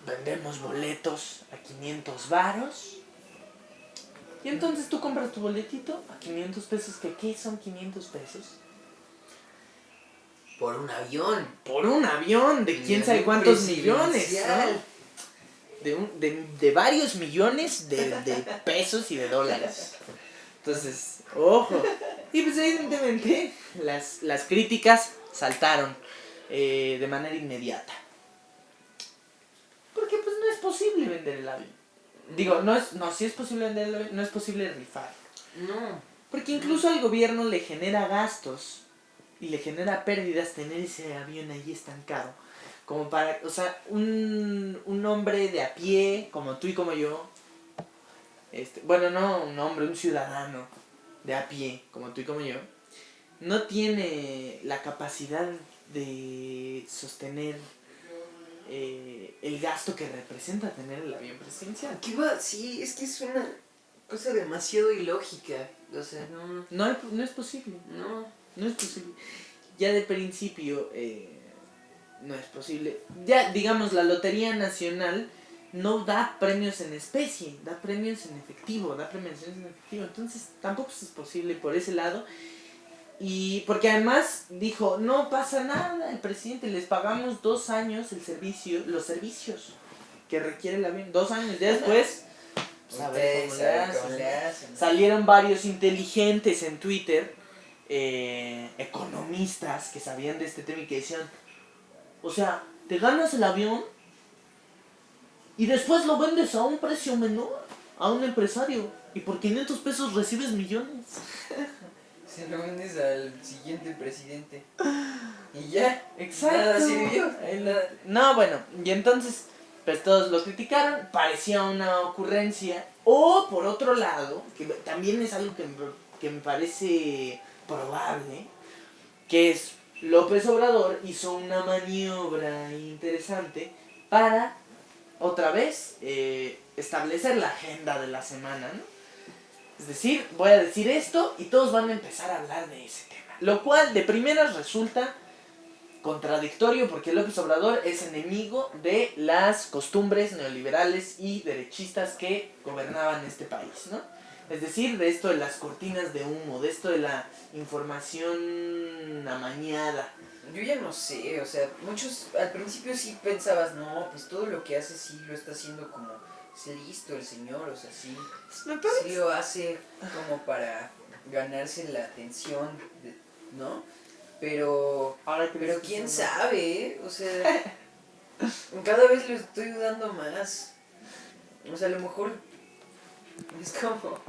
vendemos boletos a 500 varos. Y entonces tú compras tu boletito a 500 pesos. ¿Qué son 500 pesos? Por un avión. Por un avión de quién sabe cuántos millones, ¿no? De varios millones de pesos y de dólares. Entonces, ojo. Y pues evidentemente las críticas saltaron de manera inmediata. Porque pues no es posible vender el avión. Digo, sí es posible vender el avión, no es posible rifar. No. Porque incluso al gobierno le genera gastos y le genera pérdidas tener ese avión ahí estancado. Como para, o sea, un hombre de a pie, como tú y como yo, bueno, no un hombre, un ciudadano de a pie, como tú y como yo, no tiene la capacidad de sostener el gasto que representa tener el avión presidencial. ¿Qué va? Sí, es que es una cosa demasiado ilógica. O sea, no. No es posible. No es posible. Ya de principio no es posible. Ya, digamos, la Lotería Nacional no da premios en especie, da premios en efectivo, Entonces tampoco es posible por ese lado. Y porque además dijo, no pasa nada, el presidente, les pagamos 2 años los servicios que requiere el avión. 2 años, ya después... Pues a ver cómo le hacen. Salieron varios inteligentes en Twitter, economistas que sabían de este tema y que decían, o sea, te ganas el avión y después lo vendes a un precio menor a un empresario y por 500 pesos recibes millones. Se lo vendes al siguiente presidente. Y ya. Exacto. Nada sirvió. No, bueno, y entonces pues todos lo criticaron, parecía una ocurrencia. O por otro lado, que también es algo que me parece probable, que es López Obrador hizo una maniobra interesante para otra vez establecer la agenda de la semana, ¿no? Es decir, voy a decir esto y todos van a empezar a hablar de ese tema. Lo cual de primeras resulta contradictorio porque López Obrador es enemigo de las costumbres neoliberales y derechistas que gobernaban este país, ¿no? Es decir, de esto de las cortinas de humo, de esto de la información amañada. Yo ya no sé, o sea, muchos al principio sí pensabas, no, pues todo lo que hace sí lo está haciendo como, es listo el señor, o sea, sí lo hace como para ganarse la atención, ¿no? Pero quién sabe, ¿eh? O sea, cada vez lo estoy dudando más. O sea, a lo mejor es como...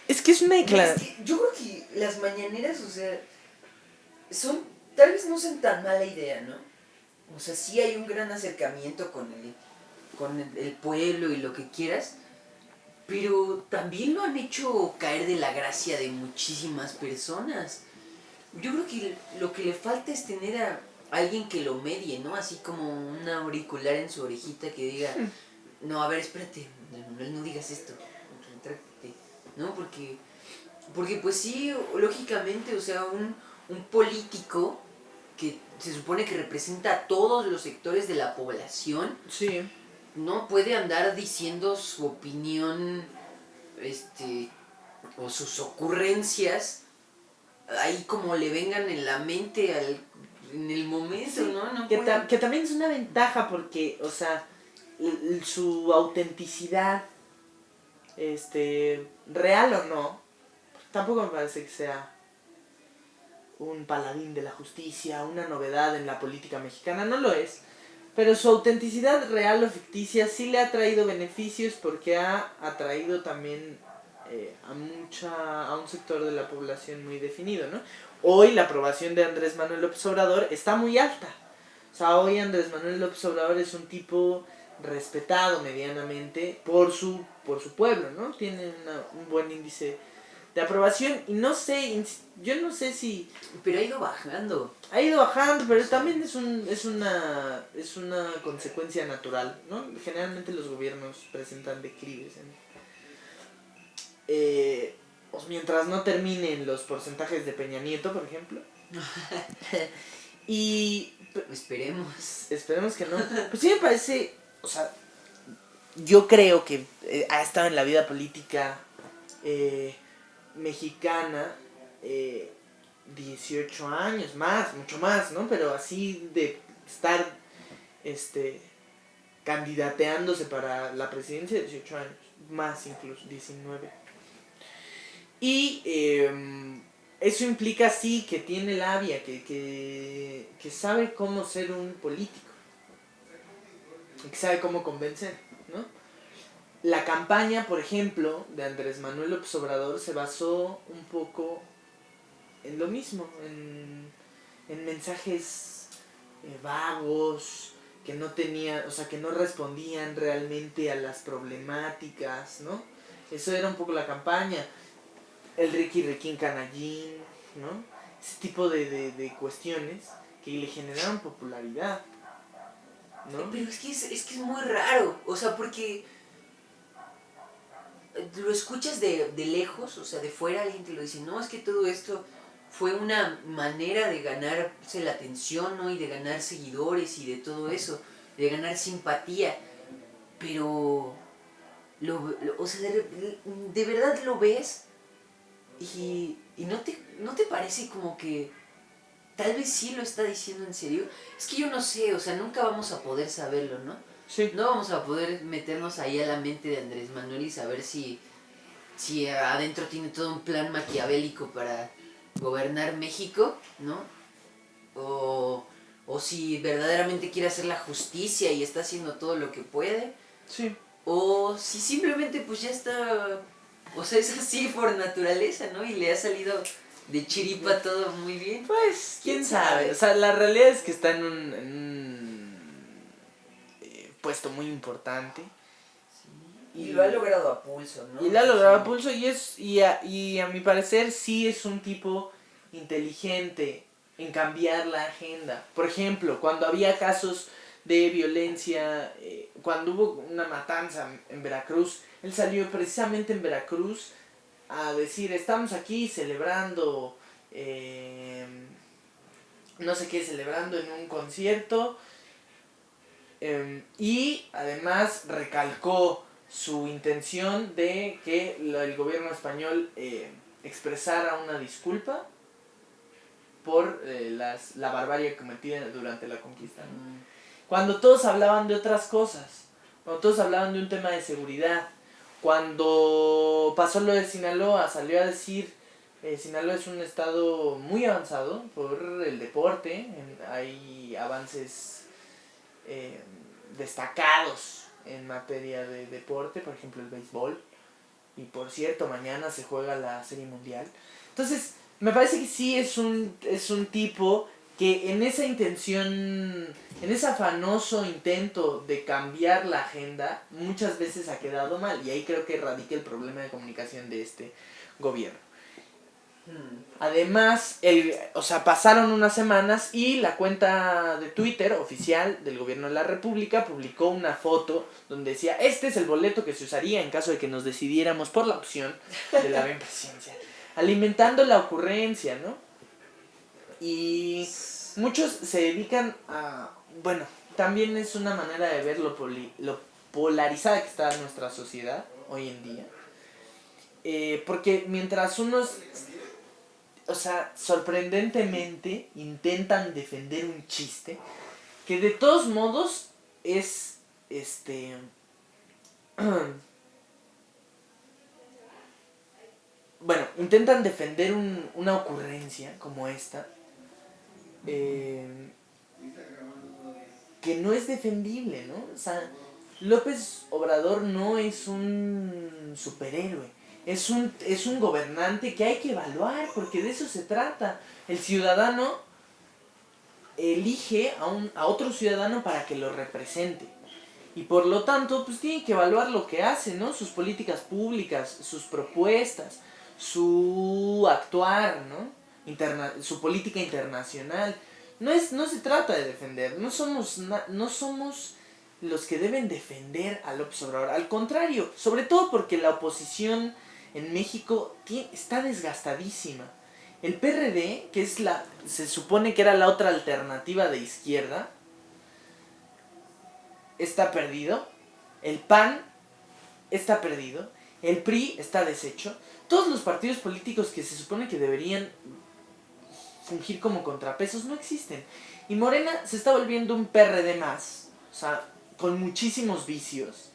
Es que es una declaración. Yo creo que las mañaneras, o sea, son tal vez no sean tan mala idea, ¿no? O sea, sí hay un gran acercamiento con el pueblo y lo que quieras, pero también lo han hecho caer de la gracia de muchísimas personas. Yo creo que lo que le falta es tener a alguien que lo medie, ¿no? Así como un auricular en su orejita que diga, no, a ver, espérate, no digas esto, retráctate, ¿no? Porque pues sí, lógicamente, o sea, un político que se supone que representa a todos los sectores de la población, Sí. no puede andar diciendo su opinión, o sus ocurrencias, ahí como le vengan en la mente en el momento, Sí, ¿no? No que, puede... que también es una ventaja porque, o sea, su autenticidad, real o no, tampoco me parece que sea un paladín de la justicia, una novedad en la política mexicana, no lo es. Pero su autenticidad real o ficticia sí le ha traído beneficios porque ha atraído también a un sector de la población muy definido, ¿no? Hoy la aprobación de Andrés Manuel López Obrador está muy alta. O sea, hoy Andrés Manuel López Obrador es un tipo respetado medianamente por su pueblo, ¿no? Tiene un buen índice de aprobación y no sé, yo no sé si Pero ha ido bajando. ha ido bajando, pero Sí. también es una consecuencia natural, ¿no? Generalmente los gobiernos presentan declives. Pues mientras no terminen los porcentajes de Peña Nieto, por ejemplo. Y Esperemos. esperemos que no. Pues sí me parece, o sea, yo creo que ha estado en la vida política mexicana 18 años, mucho más, ¿no? Pero así de estar candidateándose para la presidencia 18 años, más incluso, 19. Y eso implica sí que tiene labia, que sabe cómo ser un político, que sabe cómo convencer, ¿no? La campaña, por ejemplo, de Andrés Manuel López Obrador se basó un poco en lo mismo, en mensajes vagos, que no tenían, o sea, que no respondían realmente a las problemáticas, ¿no? Eso era un poco la campaña. El Ricky Riquín Canallín, ¿no? Ese tipo de cuestiones que le generaron popularidad, ¿no? Pero es que es muy raro, o sea, porque lo escuchas de lejos, o sea, de fuera alguien te lo dice, no, es que todo esto fue una manera de ganarse la atención, ¿no? Y de ganar seguidores y de todo eso, de ganar simpatía, pero, o sea, de verdad lo ves y no te parece como que tal vez sí lo está diciendo en serio. Es que yo no sé, o sea, nunca vamos a poder saberlo, ¿no? Sí. No vamos a poder meternos ahí a la mente de Andrés Manuel y saber si adentro tiene todo un plan maquiavélico para gobernar México, ¿no? O si verdaderamente quiere hacer la justicia y está haciendo todo lo que puede. Sí. O si simplemente pues ya está, o sea, es así por naturaleza, ¿no? Y le ha salido de chiripa todo muy bien. Pues, quién sabe. O sea, la realidad es que está en un puesto muy importante. Y lo ha logrado a pulso, ¿no? Y lo ha logrado a pulso y a mi parecer sí es un tipo inteligente en cambiar la agenda. Por ejemplo, cuando había casos de violencia, cuando hubo una matanza en Veracruz, él salió precisamente en Veracruz a decir, estamos aquí celebrando, no sé qué, celebrando en un concierto, y además recalcó su intención de que el gobierno español expresara una disculpa por la barbarie cometida durante la conquista, ¿no? Cuando todos hablaban de otras cosas, cuando todos hablaban de un tema de seguridad, cuando pasó lo de Sinaloa, salió a decir, Sinaloa es un estado muy avanzado por el deporte, hay avances destacados en materia de deporte, por ejemplo el béisbol, y por cierto, mañana se juega la Serie Mundial. Entonces, me parece que sí es un tipo que en esa intención, en ese afanoso intento de cambiar la agenda, muchas veces ha quedado mal. Y ahí creo que radica el problema de comunicación de este gobierno. Además, pasaron unas semanas y la cuenta de Twitter oficial del gobierno de la República publicó una foto donde decía, este es el boleto que se usaría en caso de que nos decidiéramos por la opción de la presidencia. Alimentando la ocurrencia, ¿no? Y muchos se dedican a... Bueno, también es una manera de ver lo polarizada que está nuestra sociedad hoy en día. Porque mientras unos... sorprendentemente intentan defender un chiste que de todos modos es bueno, intentan defender una ocurrencia como esta que no es defendible, ¿no? O sea, López Obrador no es un superhéroe. Es un gobernante que hay que evaluar, porque de eso se trata. El ciudadano elige a otro ciudadano para que lo represente. Y por lo tanto, pues tiene que evaluar lo que hace, ¿no? Sus políticas públicas, sus propuestas, su actuar, ¿no? Su política internacional. No se trata de defender, no somos los que deben defender a López Obrador. Al contrario, sobre todo porque la oposición en México está desgastadísima. El PRD, que se supone que era la otra alternativa de izquierda, está perdido. El PAN está perdido. El PRI está deshecho. Todos los partidos políticos que se supone que deberían fungir como contrapesos no existen. Y Morena se está volviendo un PRD más, o sea, con muchísimos vicios,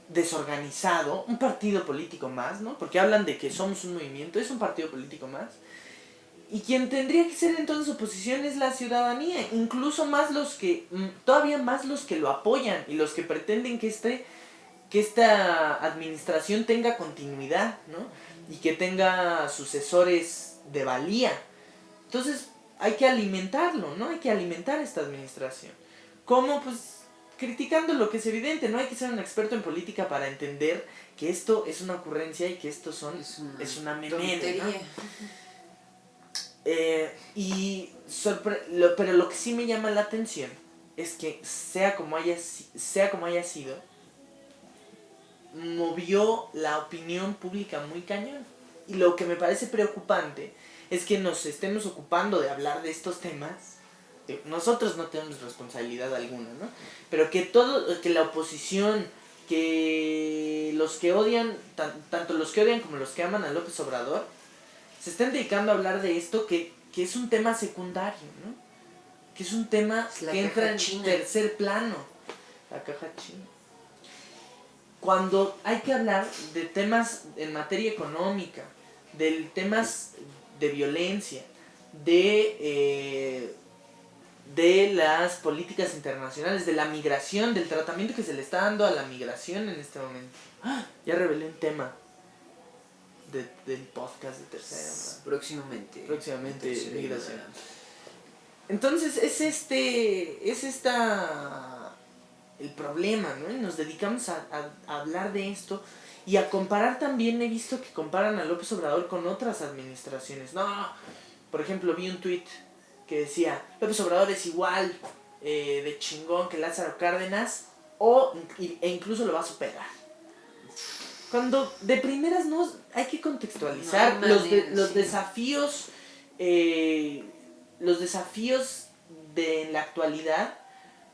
desorganizado, un partido político más, ¿no? Porque hablan de que somos un movimiento, es un partido político más. Y quien tendría que ser entonces oposición es la ciudadanía, incluso todavía más los que lo apoyan y los que pretenden que esta administración tenga continuidad, ¿no? Y que tenga sucesores de valía. Entonces hay que alimentarlo, ¿no? Hay que alimentar esta administración. ¿Cómo? Pues criticando lo que es evidente. No hay que ser un experto en política para entender que esto es una ocurrencia y que esto es una memela, ¿no? Pero lo que sí me llama la atención es que sea como haya sido, movió la opinión pública muy cañón. Y lo que me parece preocupante es que nos estemos ocupando de hablar de estos temas. Nosotros no tenemos responsabilidad alguna, ¿no? Pero que la oposición, que los que odian, tanto los que odian como los que aman a López Obrador, se estén dedicando a hablar de esto que es un tema secundario, ¿no? Que es un tema que entra en tercer plano. La caja china. Cuando hay que hablar de temas en materia económica, de temas de violencia, de las políticas internacionales, de la migración, del tratamiento que se le está dando a la migración en este momento. Ya revelé un tema del podcast de Tercera. Próximamente migración. Entonces es el problema, ¿no? Y nos dedicamos a hablar de esto y a comparar también. He visto que comparan a López Obrador con otras administraciones. No, por ejemplo, vi un tweet que decía, López Obrador es igual de chingón que Lázaro Cárdenas e incluso lo va a superar. Cuando de primeras no hay que contextualizar los desafíos de la actualidad.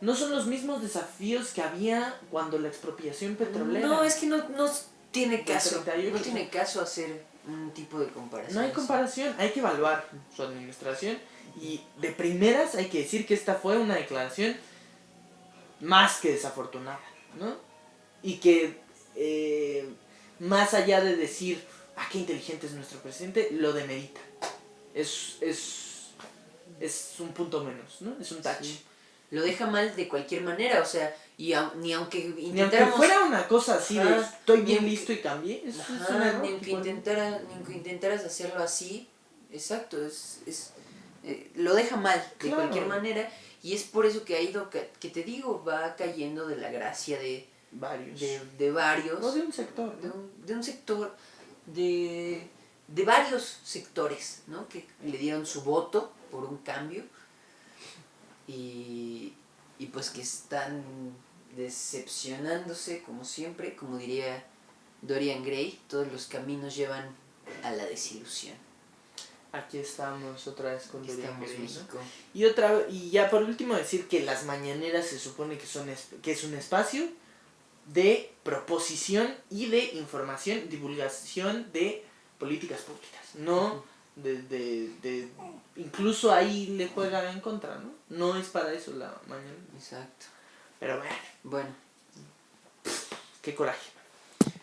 No son los mismos desafíos que había cuando la expropiación petrolera. No, es que no tiene caso. No tiene caso hacer un tipo de comparación. No hay comparación, hay que evaluar su administración. Y de primeras hay que decir que esta fue una declaración más que desafortunada, ¿no? Y que más allá de decir, qué inteligente es nuestro presidente, lo demerita. Es un punto menos, ¿no? Es un touch. Sí. Lo deja mal de cualquier manera, o sea, ni aunque intentáramos... Ni aunque fuera una cosa así de estoy bien listo y cambié, es un error. Ni aunque intentaras hacerlo así, exacto, lo deja mal de Claro. cualquier manera, y es por eso que ha ido, que te digo, va cayendo de la gracia Varios. de varios, O de un sector, de ¿no? de un sector, de varios sectores, ¿no? Que le dieron su voto por un cambio y pues que están decepcionándose como siempre, como diría Dorian Gray, todos los caminos llevan a la desilusión. Aquí estamos otra vez con Aquí Dorian estamos, Gray, ¿no? México. Y ya por último decir que las mañaneras se supone que es un espacio de proposición y de información, divulgación de políticas públicas, no de incluso ahí le juega en contra, ¿no? No es para eso la mañana. Exacto. Pero bueno, Bueno, qué coraje.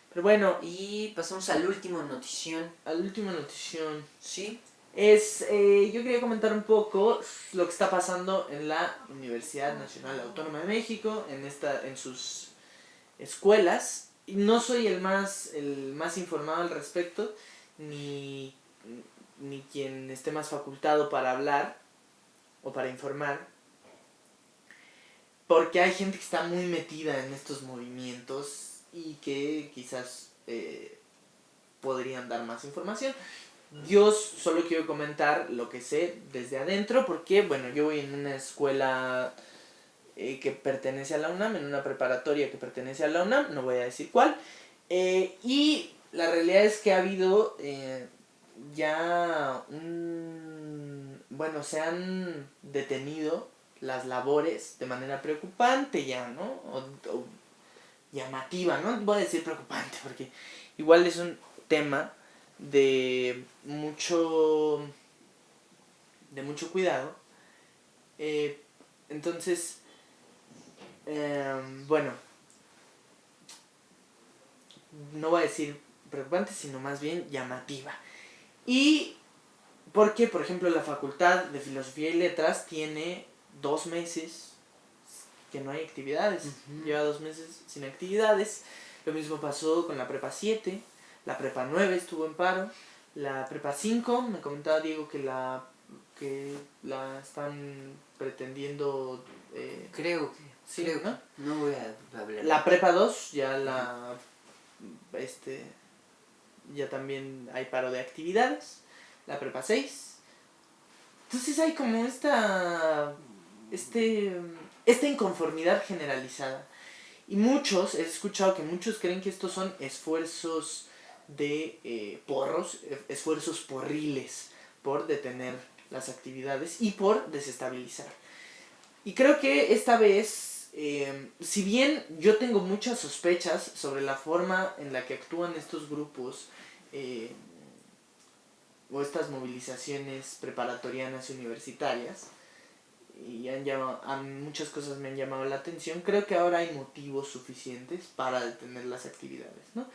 Pero bueno, y pasamos a la última notición. a la última notición ¿Sí? yo quería comentar un poco lo que está pasando en la Universidad Nacional Autónoma de México, en sus escuelas. Y no soy el más informado al respecto, ni quien esté más facultado para hablar o para informar, porque hay gente que está muy metida en estos movimientos y que quizás podrían dar más información. Yo solo quiero comentar lo que sé desde adentro, porque bueno, yo voy en una escuela que pertenece a la UNAM, en una preparatoria que pertenece a la UNAM, no voy a decir cuál, y la realidad es que ha habido ya bueno, se han detenido las labores de manera preocupante ya, ¿no? O llamativa, no voy a decir preocupante, porque igual es un tema de mucho cuidado. Entonces, bueno, no voy a decir preocupante, sino más bien llamativa. Y porque, por ejemplo, la Facultad de Filosofía y Letras tiene 2 meses que no hay actividades. Ujú. Lleva 2 meses sin actividades. Lo mismo pasó con la Prepa 7, la Prepa 9 estuvo en paro, la Prepa 5, me comentaba Diego que la están pretendiendo... Creo que, sí, creo ¿no? que no voy a hablar. La Prepa 2 ya ya también hay paro de actividades. La Prepa 6. Entonces hay como esta inconformidad generalizada. Y he escuchado que muchos creen que estos son esfuerzos de porros, esfuerzos porriles por detener las actividades y por desestabilizar. Y creo que esta vez, si bien yo tengo muchas sospechas sobre la forma en la que actúan estos grupos, o estas movilizaciones preparatorianas y universitarias, y muchas cosas me han llamado la atención, creo que ahora hay motivos suficientes para detener las actividades, ¿no?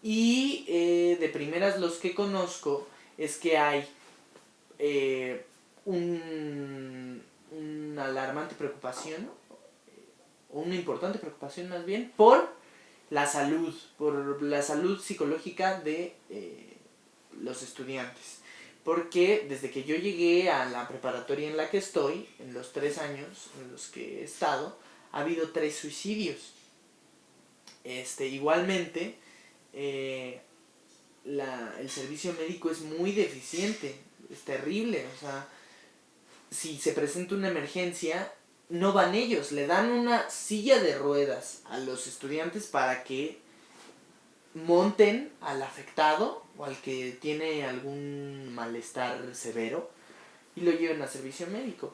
Y de primeras los que conozco es que hay una alarmante preocupación, o una importante preocupación más bien, por la salud psicológica de los estudiantes. Porque desde que yo llegué a la preparatoria en la que estoy, en los 3 años en los que he estado, ha habido 3 suicidios. Igualmente, el servicio médico es muy deficiente, es terrible. O sea, si se presenta una emergencia, no van ellos, le dan una silla de ruedas a los estudiantes para que monten al afectado o al que tiene algún malestar severo y lo lleven a servicio médico.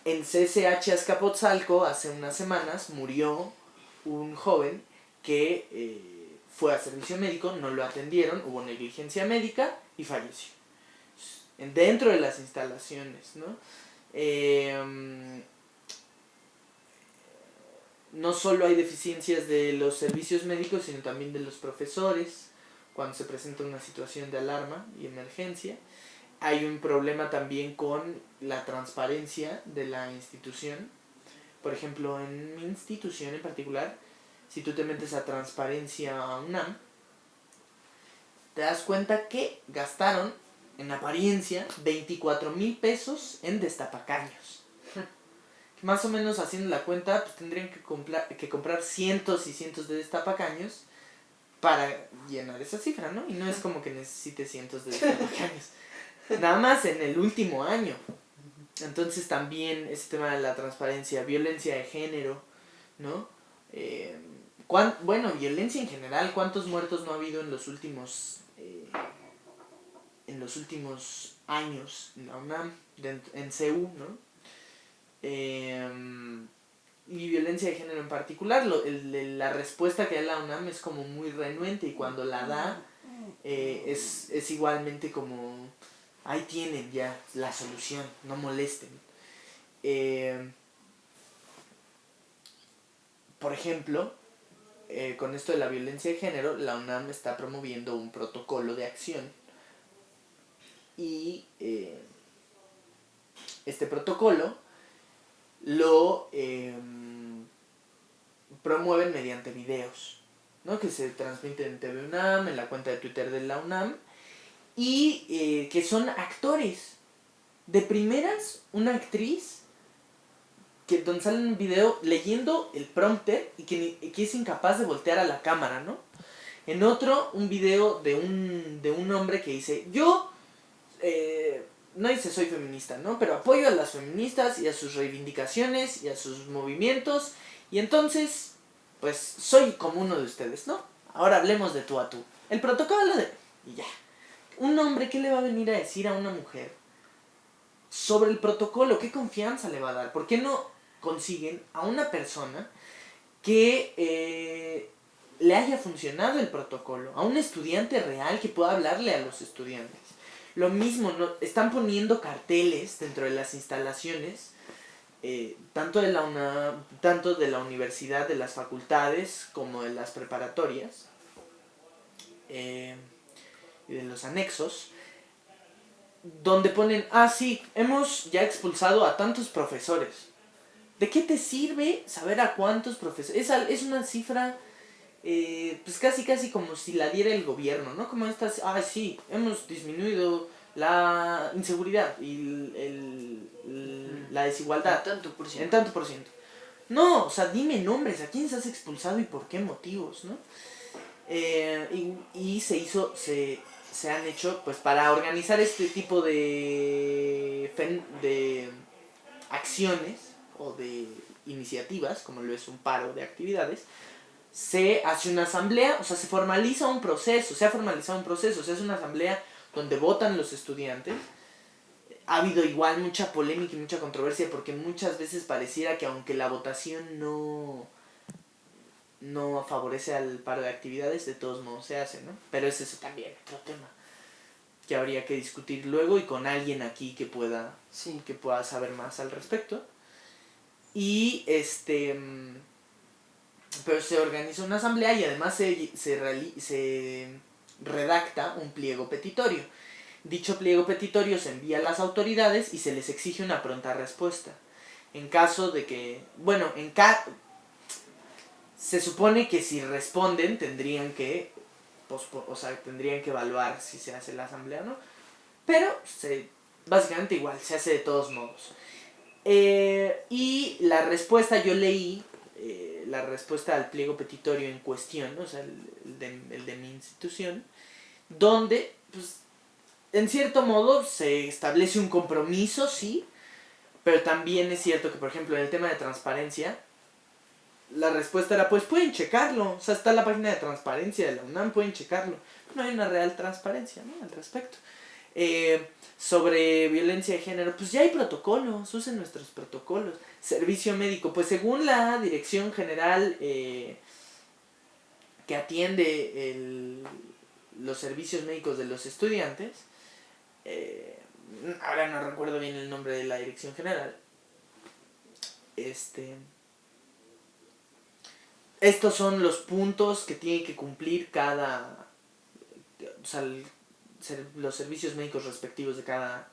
En CCH Azcapotzalco hace unas semanas murió un joven que fue a servicio médico, no lo atendieron, hubo negligencia médica y falleció dentro de las instalaciones, ¿no? No solo hay deficiencias de los servicios médicos, sino también de los profesores cuando se presenta una situación de alarma y emergencia. Hay un problema también con la transparencia de la institución. Por ejemplo, en mi institución en particular, si tú te metes a transparencia a UNAM, te das cuenta que gastaron en apariencia, 24,000 pesos en destapacaños. Más o menos haciendo la cuenta, pues tendrían que comprar cientos y cientos de destapacaños para llenar esa cifra, ¿no? Y no es como que necesite cientos de destapacaños. Nada más en el último año. Entonces también ese tema de la transparencia, violencia de género, ¿no? Bueno, violencia en general, ¿cuántos muertos no ha habido en los últimos años en la UNAM, en CEU, ¿no? Y violencia de género en particular, la respuesta que da la UNAM es como muy renuente y cuando la da es igualmente como, ahí tienen ya la solución, no molesten. Por ejemplo, con esto de la violencia de género, la UNAM está promoviendo un protocolo de acción y este protocolo lo promueven mediante videos, ¿no? Que se transmiten en TV UNAM, en la cuenta de Twitter de la UNAM, y que son actores. De primeras, una actriz donde sale en un video leyendo el prompter y que es incapaz de voltear a la cámara, ¿no? En otro, un video de un hombre que dice, yo no dice soy feminista, ¿no? Pero apoyo a las feministas y a sus reivindicaciones y a sus movimientos. Y entonces, pues, soy como uno de ustedes, ¿no? Ahora hablemos de tú a tú. El protocolo de... Y ya. Un hombre, ¿qué le va a venir a decir a una mujer sobre el protocolo? ¿Qué confianza le va a dar? ¿Por qué no consiguen a una persona que le haya funcionado el protocolo? A un estudiante real que pueda hablarle a los estudiantes. Lo mismo, ¿no? Están poniendo carteles dentro de las instalaciones, tanto de la universidad, de las facultades, como de las preparatorias, y de los anexos, donde ponen, sí, hemos ya expulsado a tantos profesores. ¿De qué te sirve saber a cuántos profesores? Es una cifra... pues casi como si la diera el gobierno, ¿no? Como estas, sí, hemos disminuido la inseguridad y la desigualdad. En tanto por ciento. No, o sea, dime nombres, ¿a quiénes has expulsado y por qué motivos, no? Y se han hecho, pues para organizar este tipo de acciones o de iniciativas, como lo es un paro de actividades, se hace una asamblea, o sea, se ha formalizado un proceso, se hace una asamblea donde votan los estudiantes. Ha habido igual mucha polémica y mucha controversia porque muchas veces pareciera que aunque la votación no favorece al paro de actividades, de todos modos se hace, ¿no? Pero ese es también otro tema que habría que discutir luego y con alguien aquí que pueda saber más al respecto. Y pero se organiza una asamblea y además se redacta un pliego petitorio. Dicho pliego petitorio se envía a las autoridades y se les exige una pronta respuesta. En caso de que... Bueno, se supone que si responden tendrían que evaluar si se hace la asamblea o no. Pero básicamente igual, se hace de todos modos. Y la respuesta, yo leí la respuesta al pliego petitorio en cuestión, ¿no? O sea, el de mi institución, donde, pues, en cierto modo se establece un compromiso, sí, pero también es cierto que, por ejemplo, en el tema de transparencia, la respuesta era, pues pueden checarlo, o sea, está la página de transparencia de la UNAM, pueden checarlo. No hay una real transparencia, ¿no?, al respecto. Sobre violencia de género, pues ya hay protocolos, usen nuestros protocolos. Servicio médico, pues según la Dirección General que atiende los servicios médicos de los estudiantes, ahora no recuerdo bien el nombre de la Dirección General, estos son los puntos que tiene que cumplir los servicios médicos respectivos de cada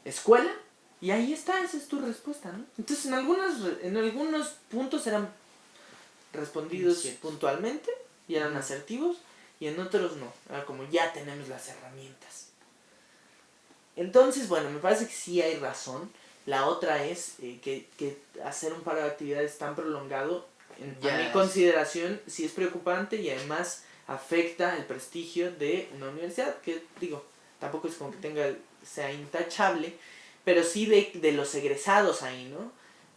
escuela, y ahí está, esa es tu respuesta, ¿no? Entonces en algunos puntos eran respondidos puntualmente y eran asertivos, y en otros no. Era como ya tenemos las herramientas. Entonces, bueno, me parece que sí hay razón. La otra es que hacer un paro de actividades tan prolongado, a mi consideración, sí es preocupante y además afecta el prestigio de una universidad, que digo, tampoco es como que sea intachable, pero sí de los egresados ahí, ¿no?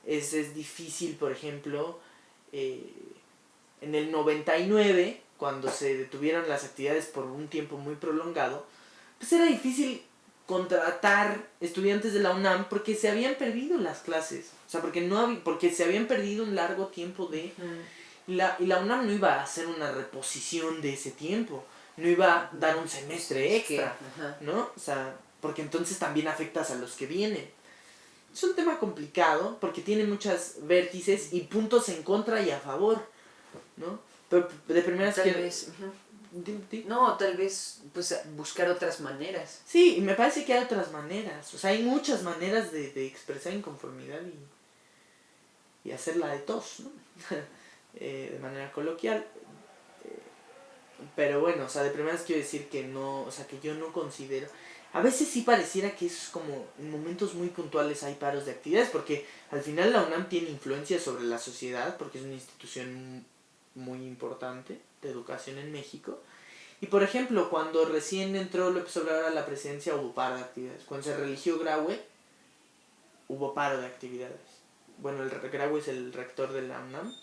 Es difícil, por ejemplo, en el 99, cuando se detuvieron las actividades por un tiempo muy prolongado, pues era difícil contratar estudiantes de la UNAM porque se habían perdido las clases. O sea, porque se habían perdido un largo tiempo de... Y la UNAM no iba a hacer una reposición de ese tiempo. No iba a dar un semestre extra, ¿no? O sea, porque entonces también afectas a los que vienen. Es un tema complicado porque tiene muchas vértices y puntos en contra y a favor, ¿no? Pero de primeras tal vez no, tal vez pues buscar otras maneras. Sí, y me parece que hay otras maneras. O sea, hay muchas maneras de expresar inconformidad y hacerla de tos, ¿no? De manera coloquial. Pero bueno, o sea, de primeras quiero decir que no, o sea, que yo no considero... A veces sí pareciera que es como en momentos muy puntuales hay paros de actividades, porque al final la UNAM tiene influencia sobre la sociedad, porque es una institución muy importante de educación en México. Y por ejemplo, cuando recién entró López Obrador a la presidencia hubo paro de actividades. Cuando se religió Graue, hubo paro de actividades. Bueno, Graue es el rector de la UNAM.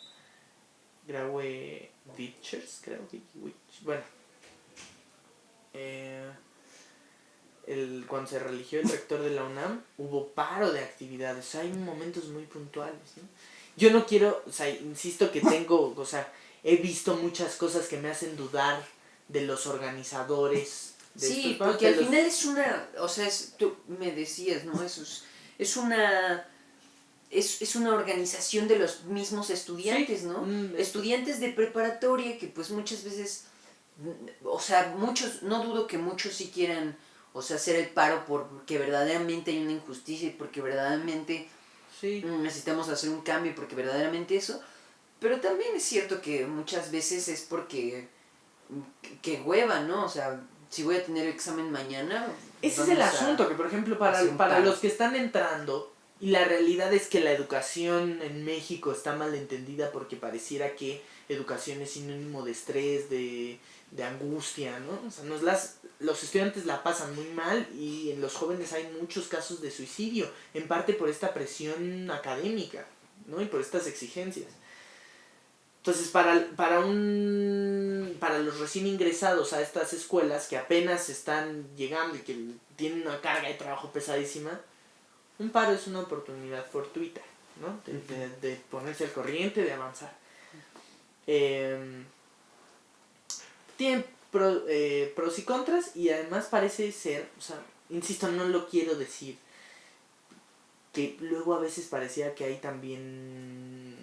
Graue Ditchers, creo. Bueno. Cuando se religió el rector de la UNAM, hubo paro de actividades. O sea, hay momentos muy puntuales, ¿no? Yo no quiero, o sea, insisto que tengo, o sea, he visto muchas cosas que me hacen dudar de los organizadores de sí, estos paros, porque al final es una, o sea, tú me decías, ¿no? Es una organización de los mismos estudiantes, sí, ¿no? Estudiantes de preparatoria que pues muchas veces, o sea, muchos, no dudo que muchos sí quieran, o sea, hacer el paro porque verdaderamente hay una injusticia y porque verdaderamente necesitamos hacer un cambio, porque verdaderamente eso, pero también es cierto que muchas veces es porque, que hueva, ¿no? O sea, si voy a tener el examen mañana... Ese es el asunto, que por ejemplo para los que están entrando, y la realidad es que la educación en México está mal entendida porque pareciera que educación es sinónimo de estrés, de angustia, ¿no? O sea, los estudiantes la pasan muy mal y en los jóvenes hay muchos casos de suicidio, en parte por esta presión académica, ¿no? Y por estas exigencias. Entonces, para los recién ingresados a estas escuelas que apenas están llegando y que tienen una carga de trabajo pesadísima, un paro es una oportunidad fortuita, ¿no? De ponerse al corriente, de avanzar. Tiene pros y contras y además parece ser, o sea, insisto, no lo quiero decir, que luego a veces parecía que hay también...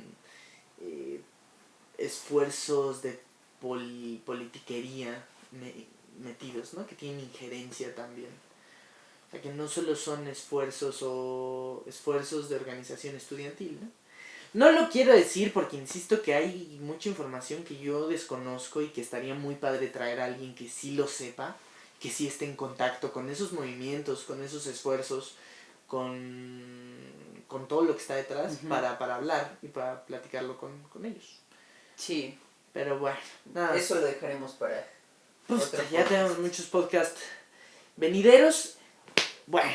esfuerzos de politiquería metidos, ¿no? Que tienen injerencia también. O sea, que no solo son esfuerzos de organización estudiantil, ¿no? No lo quiero decir porque insisto que hay mucha información que yo desconozco y que estaría muy padre traer a alguien que sí lo sepa, que sí esté en contacto con esos movimientos, con esos esfuerzos, con todo lo que está detrás para hablar y para platicarlo con ellos. Sí. Pero bueno, nada. Eso lo dejaremos para otro ya tenemos muchos podcasts venideros. Bueno,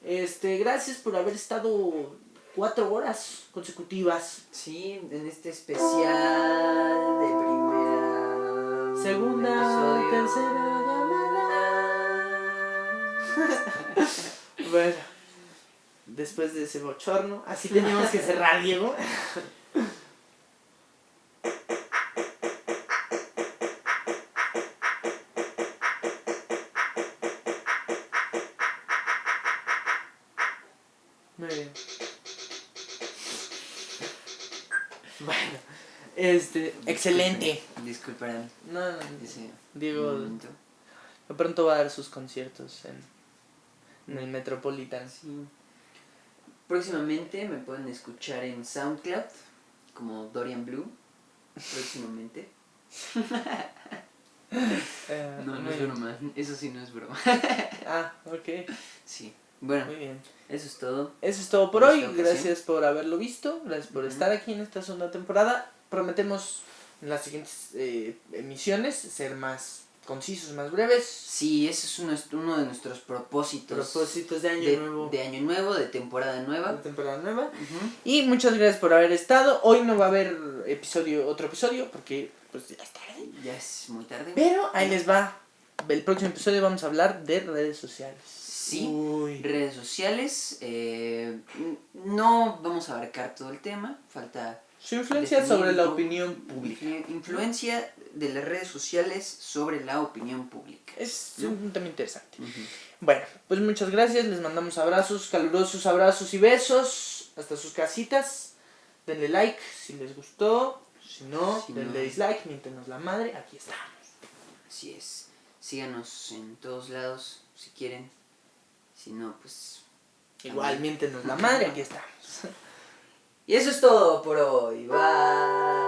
gracias por haber estado 4 horas consecutivas. Sí, en este especial de primera... Segunda, tercera llamada. Bueno, después de ese bochorno, así teníamos que cerrar, Diego. Muy bien. Bueno, excelente. Disculparán. No, Ese Diego, momento. de pronto va a dar sus conciertos en el Metropolitan. Sí. Próximamente me pueden escuchar en SoundCloud como Dorian Blue. Próximamente. No, no muy es bien. broma. Eso sí no es broma. Ah, ok. Sí. Bueno, Muy bien. eso es todo. Eso es todo por Por hoy. esta ocasión. Gracias por haberlo visto. Gracias por Ujú. estar aquí en esta segunda temporada. Prometemos en las siguientes emisiones ser más concisos, más breves. Sí, ese es uno de nuestros propósitos. Propósitos de año nuevo. De año nuevo, de temporada nueva. De temporada nueva. Ujú. Y muchas gracias por haber estado. Hoy no va a haber otro episodio porque pues ya es tarde. Ya es muy tarde. Pero ahí les va. El próximo episodio vamos a hablar de redes sociales. Sí, Uy. redes sociales. No vamos a abarcar todo el tema. Falta Su influencia definir sobre un la poco. opinión pública. Influencia de las redes sociales sobre la opinión pública. Es ¿no? un tema interesante. Ujú. Bueno, pues muchas gracias. Les mandamos abrazos, calurosos abrazos y besos hasta sus casitas. Denle like si les gustó. Si no, Si denle no. dislike, miéntenos la madre. Aquí estamos. Así es. Síganos en todos lados si quieren. Si no, pues. Igual, miéntenos la madre. Aquí estamos. Y eso es todo por hoy. Bye.